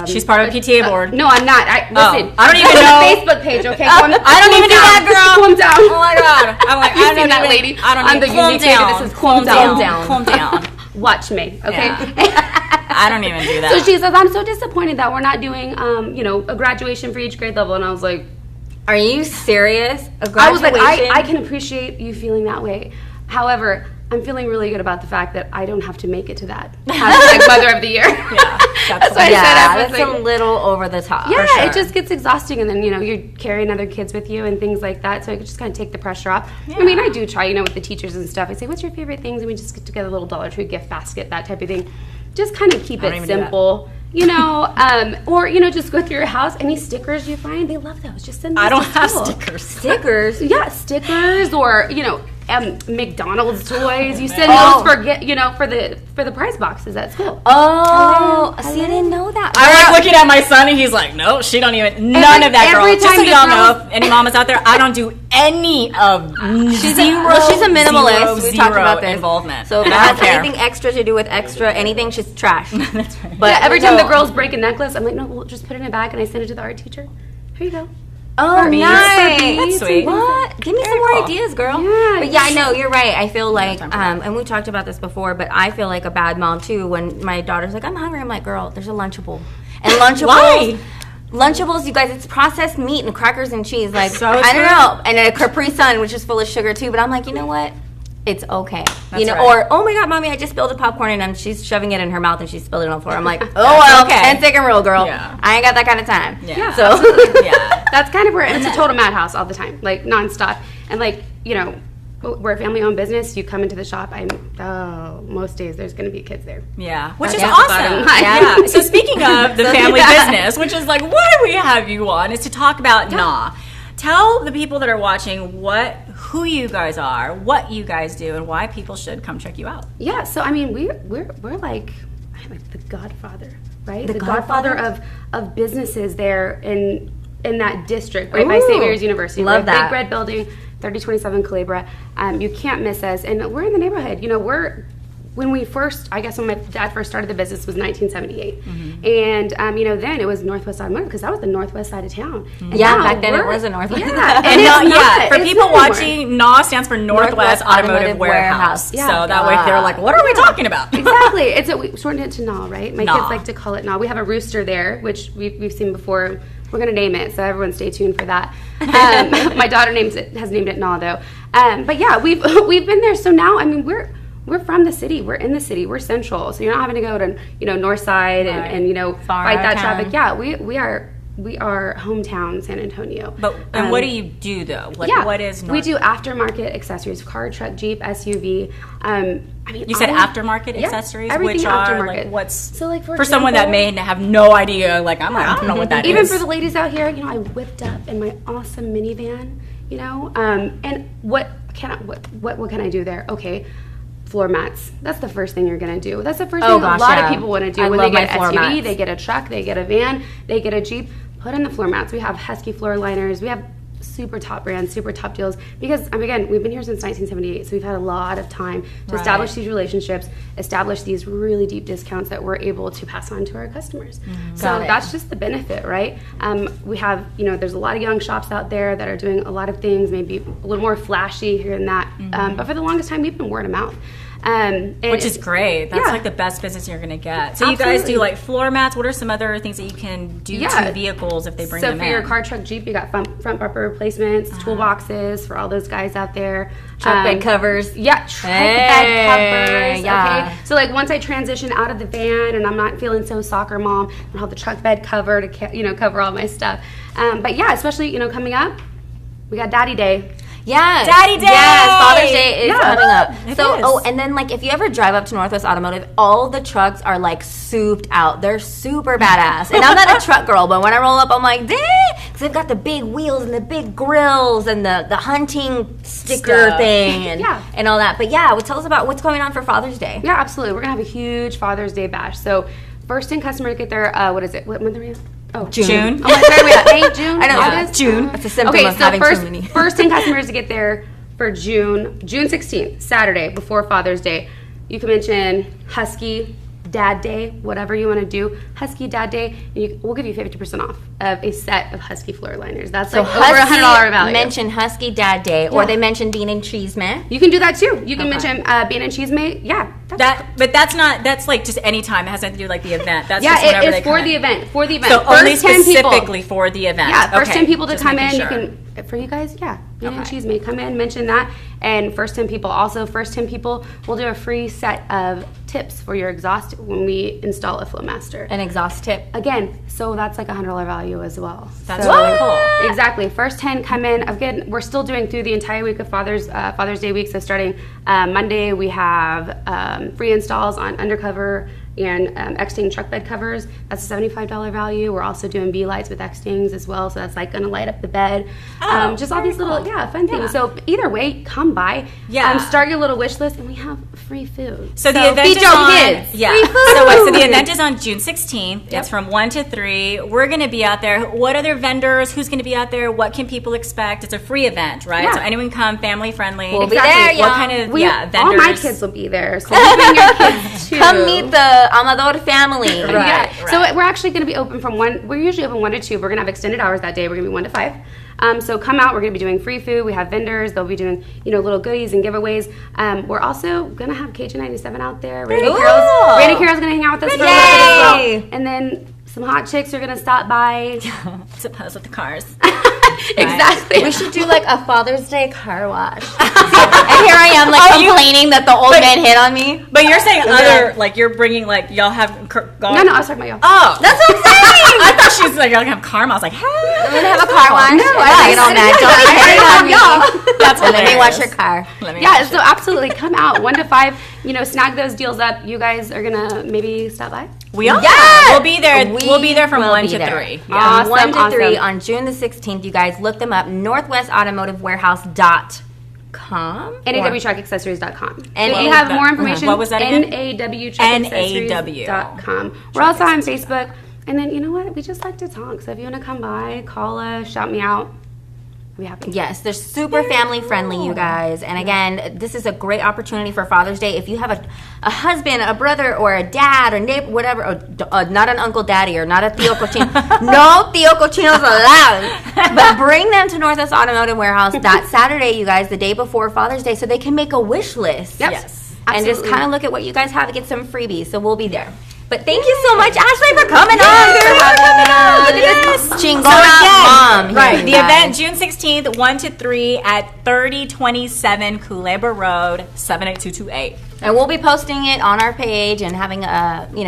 She's part of a PTA board. No, I'm not. Listen, I don't even know. Facebook page, okay? I don't even do that, girl. Calm down. Oh my God. I'm like, I don't know that lady. I don't I'm the calm unique lady. down. This is calm down. Calm down. Watch me, okay? Yeah. I don't even do that. So she says, I'm so disappointed that we're not doing, a graduation for each grade level. And I was like, are you serious? I was like, I can appreciate you feeling that way. However, I'm feeling really good about the fact that I don't have to make it to that. Hashtag Mother of the Year. Yeah, that's what I said. That's a little over the top. Yeah, for sure. it just gets exhausting, and then you're carrying other kids with you and things like that. So I could just kind of take the pressure off. Yeah. I do try, with the teachers and stuff. I say, "What's your favorite things?" And we just get together a little Dollar Tree gift basket, that type of thing. Just kind of keep it simple. Or just go through your house. Any stickers you find, they love those. Just send them. I don't have stickers. Stickers? Yeah, stickers, or McDonald's toys. You send those for for the prize boxes at school. Oh, see, I didn't know that. I'm like looking at my son, and he's like, "No, she don't even none of that, girl." Just so y'all know, if any mamas out there, I don't do any of she's a minimalist. We talked about this involvement. So if it has anything extra to do with anything, she's trash. That's right. But every time the girls break a necklace, I'm like, no, we'll just put it in a bag, and I send it to the art teacher. Here you go. Oh, nice. That's sweet. What? Give me some more ideas, girl. Yeah, but I know, you're right. I feel like, and we talked about this before, but I feel like a bad mom, too, when my daughter's like, I'm hungry. I'm like, girl, there's a Lunchable. And Lunchables... Why? Lunchables, you guys, it's processed meat and crackers and cheese. Like, so I don't know. And a Capri Sun, which is full of sugar, too. But I'm like, you know what? It's okay. That's right. Or, oh my God, mommy, I just spilled the popcorn and she's shoving it in her mouth and she spilled it on the floor. I'm like, oh, well, okay. 10-second rule, girl. Yeah. I ain't got that kind of time. Yeah. So, yeah. That's kind of where it's a total madhouse all the time, like nonstop. And like, we're a family-owned business. You come into the shop, most days there's going to be kids there. Yeah, which is Yeah. awesome. Yeah. So speaking of the family business, which is like why we have you on, is to talk about NAW. Tell the people that are watching who you guys are, what you guys do, and why people should come check you out. Yeah, so I mean, we're like the Godfather, right? The Godfather of businesses there in that district, right by St. Mary's University. Love that. Big red building, 3027 Calabria. You can't miss us, and we're in the neighborhood. When my dad first started the business was 1978, and then it was Northwest Automotive because that was the northwest side of town. And back then it was a Northwest. Yeah, For people watching, NAW stands for Northwest Automotive Warehouse. Yeah. So that way they're like, what are we talking about? Exactly. We shortened it to NAW, right? My NAW. kids like to call it NAW. We have a rooster there, which we've seen before. We're gonna name it, so everyone stay tuned for that. My daughter has named it NAW though. But yeah, we've been there. So now, I mean, we're from the city. We're in the city. We're central. So you're not having to go to north side and fight that traffic. Yeah, we are hometown San Antonio. But what do you do though? What is we do aftermarket accessories, car, truck, Jeep, SUV. You said aftermarket accessories, everything which aftermarket. are what's so like for someone that may have no idea. Like I don't know what that Even is. for the ladies out here, I whipped up in my awesome minivan. And what can I do there? Okay. Floor mats. That's the first thing you're going to do. That's the first thing a lot of people want to do when they get an SUV, they get a truck, they get a van, they get a Jeep. Put in the floor mats. We have Husky floor liners. We have super top brands, super top deals. Because, again, we've been here since 1978, so we've had a lot of time to establish these relationships, establish these really deep discounts that we're able to pass on to our customers. So that's just the benefit, right? We have, there's a lot of young shops out there that are doing a lot of things, maybe a little more flashy here and that. But for the longest time, we've been word of mouth. Which is great. That's like the best business you're going to get. So you guys do like floor mats. What are some other things that you can do to vehicles if they bring them in? So for your car, truck, Jeep, you got front bumper replacements, toolboxes for all those guys out there. Truck bed covers. Yeah, truck bed covers. Yeah. Okay. So like once I transition out of the van and I'm not feeling so soccer mom, I'll have the truck bed cover to cover all my stuff. But yeah, especially coming up, we got Daddy Day. Yes. Daddy Day! Yes, Father's Day is coming up. It is. And then if you ever drive up to Northwest Automotive, all the trucks are souped out. They're super badass. And I'm not a truck girl, but when I roll up, I'm like, dang! Because they've got the big wheels and the big grills and the hunting sticker thing and all that. But tell us about what's going on for Father's Day. Yeah, absolutely. We're going to have a huge Father's Day bash. So first in customers get their, what is it? What month are we in? Oh, June. Oh, where are we at? May, June? I know, August? June. It's a symptom of having too many. First 10 customers to get there for June 16th, Saturday, before Father's Day. You can mention Husky Dad Day, whatever you want to do. Husky Dad Day, and we'll give you 50% off of a set of Husky floor liners. That's over $100 value. Mention Husky Dad Day, or they mention Bean Chisme. You can do that too. You can mention Bean Chisme. Yeah. But that's like just any time. It has nothing to do with the event. That's just it is for the event. For the event. So only specifically for the event. Yeah, first 10 people to come in, sure. you can, for you guys, Bean and Chisme, come in, mention that. And first 10 people, we'll do a free set of tips for your exhaust when we install a Flowmaster. An exhaust tip. Again, so that's like $100 value as well. That's really cool. Exactly. First 10 come in. Again, we're still doing through the entire week of Father's Day week. So starting Monday, we have free installs on undercover and X-Ting truck bed covers. That's a $75 value. We're also doing B-lights with X-Tings as well. So that's going to light up the bed. Just all these little, yeah, fun thing. So either way, come by. Yeah. Start your little wish list, and we have free food. So the event feed is your on. kids. Yeah. Free food. So the event is on June 16th. It's from 1 to 3. We're going to be out there. What other vendors? Who's going to be out there? What can people expect? It's a free event, right? Yeah. So anyone come, family friendly. We'll be there, What kind of vendors? All my kids will be there. So you bring your kids too. Come meet the Amador family. Right. So we're actually going to be open from 1. We're usually open 1 to 2. We're going to have extended hours that day. We're going to be 1 to 5. So come out. We're going to be doing free food. We have vendors. They'll be doing little goodies and giveaways. We're also going to have KJ97 out there. Randy Carroll's going to hang out with us for a little bit as well. And then some hot chicks are going to stop by. Suppose with the cars. Exactly. We should do like a Father's Day car wash. And here I am complaining that the old man hit on me. But you're saying you're bringing y'all have No, I was talking about y'all. Oh, That's what I'm saying. I thought she was like, y'all have karma. I was like, hey. I'm going to have a car wash. No, I get on that. Don't be hitting on me. That's Let me wash your car. So absolutely come out 1 to 5. Snag those deals up. You guys are going to maybe stop by? We are. Yes! We'll be there. We'll be there from 1 to 3. Yeah. Awesome, 1 to 3 awesome. on June the 16th. You guys look them up. NorthwestAutomotiveWarehouse.com. NAWTruckAccessories.com. And if you have more information, what was that again? NAWTruckAccessories.com. We're also on Facebook. And then, you know what? We just like to talk. So if you want to come by, call us, shout me out. I'll be happy. Yes, they're super family friendly, you guys. And again, this is a great opportunity for Father's Day. If you have a husband, a brother, or a dad, or neighbor, whatever, or not an Uncle Daddy, or not a Tio Cochino. No Tio Cochinos allowed. But bring them to Northwest Automotive Warehouse that Saturday, you guys, the day before Father's Day, so they can make a wish list. Yep. Yes. And just kind of look at what you guys have to get some freebies. So we'll be there. But thank you so much, Ashley, for coming on. Look at this chingona mom. Right. The event, June 16th, 1 to 3 at 3027 Culebra Road, 78228. And we'll be posting it on our page and having,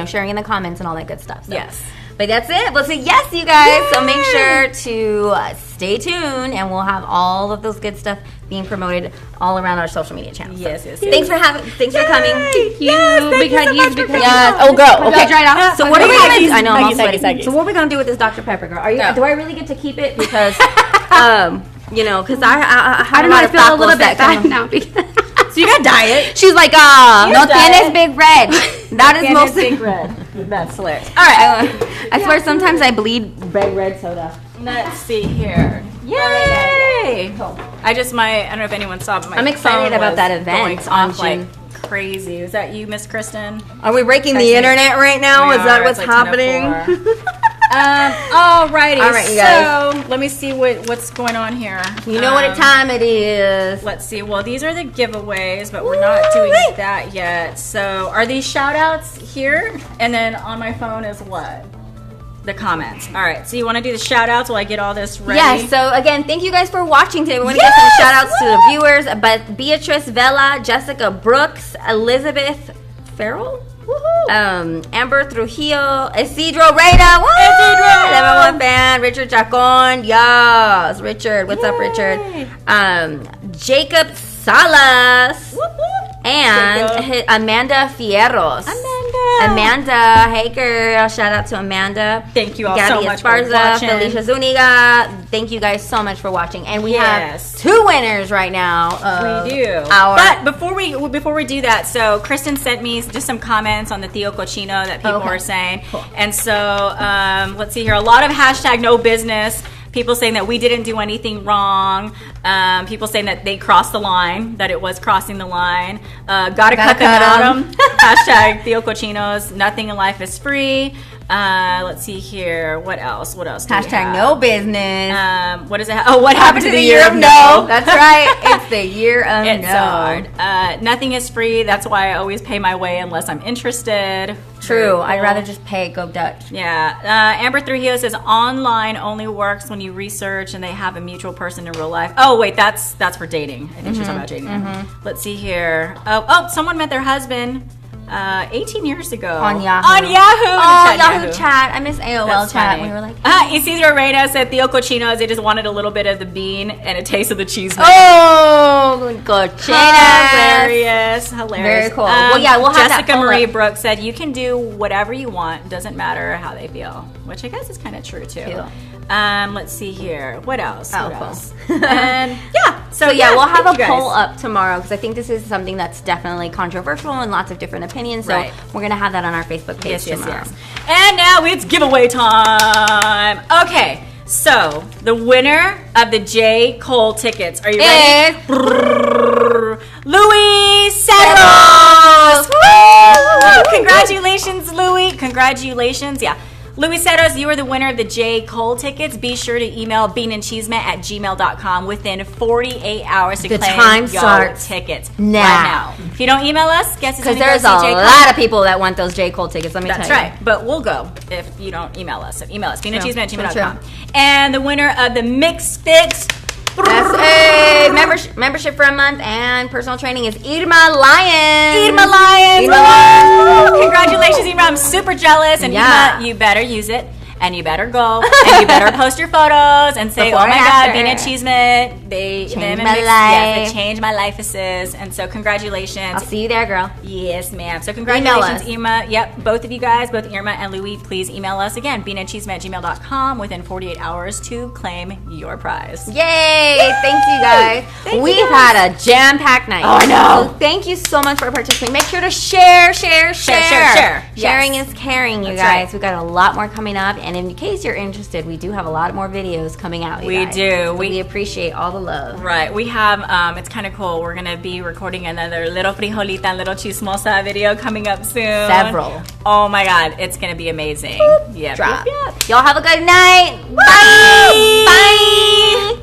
sharing in the comments and all that good stuff. So. Yes. But that's it. Let's say yes, you guys. Yay! So make sure to stay tuned, and we'll have all of those good stuff being promoted all around our social media channels. Yes. Thanks for coming. Thank you. Big huggies. Yes. Oh, girl. Okay. Dried out. So what are we gonna do? I know I'm all Huggies. sweaty. So what are we gonna do with this Dr. Pepper, girl? Do I really get to keep it? Because, because I don't know. I feel a little bit bad now because. So you got diet. She's like, no tienes Big Red. That is most Big red. That's hilarious. All right. I swear sometimes I bleed red soda. Let's see here. Yay! Cool. I don't know if anyone saw, but I'm excited about that event on June. Like crazy. Is that you, Miss Kristen? Are we breaking the internet right now? Is that what's happening? Alrighty. All right, you guys. So let me see what's going on here. You know what time it is. Let's see. Well, these are the giveaways, but we're not doing that yet. So are these shout outs here? And then on my phone is what? The comments. All right. So you want to do the shout outs while I get all this ready? Yes. So again, thank you guys for watching today. We want to get some shout outs to the viewers. But Beatrice Vela, Jessica Brooks, Elizabeth Farrell, Amber Trujillo, Isidro Reyna, Level 1 fan, Richard Chacon, yes, Richard, what's up, Richard? Jacob Salas, and Amanda Fierros. Amanda, hey girl, shout out to Amanda. Thank you all Gabby so much Esparza, for watching. Felicia Zuniga, thank you guys so much for watching. And we have 2 winners right now. We do. But before we do that, so Kristen sent me just some comments on the Tio Cochino that people are saying. Cool. And so let's see here. A lot of hashtag no business. People saying that we didn't do anything wrong. People saying that they crossed the line, that it was crossing the line. Gotta cut them. Hashtag Tio Cochinos. Nothing in life is free. Let's see here. What else? Hashtag no business. What is it? Oh, what happened to the year of no? That's right. It's the year of it's no. So hard. Nothing is free. That's why I always pay my way unless I'm interested. True. Cool. I'd rather just pay Go Dutch. Yeah. Amber Trujillo says online only works when you research and they have a mutual person in real life. Oh, wait. That's for dating. I think she's talking about dating. Let's see here. Oh, someone met their husband 18 years ago. On Yahoo. On Yahoo. Oh, Yahoo chat. I miss AOL That's chat. funny. We were like, Isidro Reyna said Tio Cochinos, they just wanted a little bit of the bean and a taste of the cheese. Oh, cochinas. Hilarious. Very cool. Well, yeah, we'll have Jessica that Marie Brooks said you can do whatever you want. Doesn't matter how they feel, which I guess is kind of true too. Let's see here. What else? Oh, what cool. else? And yeah. So yeah, we'll have thank a you poll guys. up tomorrow because I think this is something that's definitely controversial and lots of different opinions. So Right. we're gonna have that on our Facebook page tomorrow. And now it's giveaway time. Okay, so the winner of the J. Cole tickets. Are you ready? Louis Ceros. Woo! Congratulations, Louis. Congratulations. Yeah. Louis Ceros, you are the winner of the J. Cole tickets. Be sure to email beanchisme@gmail.com within 48 hours to The claim time your starts tickets now. right now. If you don't email us, guess who's Because going to go there's see a J. Cole? lot of people that want those J. Cole tickets. Let me That's tell you. right. But we'll go if you don't email us. So email us, beanchisme@gmail.com. True. And the winner of the MixFit SA membership for a month and personal training is Irma Lyons. Irma Lyons. Irma Lyons. Woo! Congratulations, Irma. I'm super jealous. And Yeah. Irma, you better use it. And you better go. And you better post your photos and say, Before oh my and God, after. Bean Chisme, they Changed them my Yes, life. they changed my life. And so congratulations. I'll see you there, girl. Yes, ma'am. So Email congratulations, us. Irma. Yep, both of you guys, both Irma and Louis, please email us again, beanchisme@gmail.com within 48 hours to claim your prize. Yay! Thanks, you guys. We've had a jam-packed night. Oh, I know. So thank you so much for participating. Make sure to share. Share. Sharing Yes. is caring, you That's guys. right. We've got a lot more coming up, and in case you're interested, we do have a lot more videos coming out. You We guys. do. So we appreciate all the love. Right, we have, it's kind of cool. We're going to be recording another Little Frijolita and Little Chismosa video coming up soon. Several. Oh my God, it's going to be amazing. Yep. Drop. Yep. Y'all have a good night. Bye. Bye.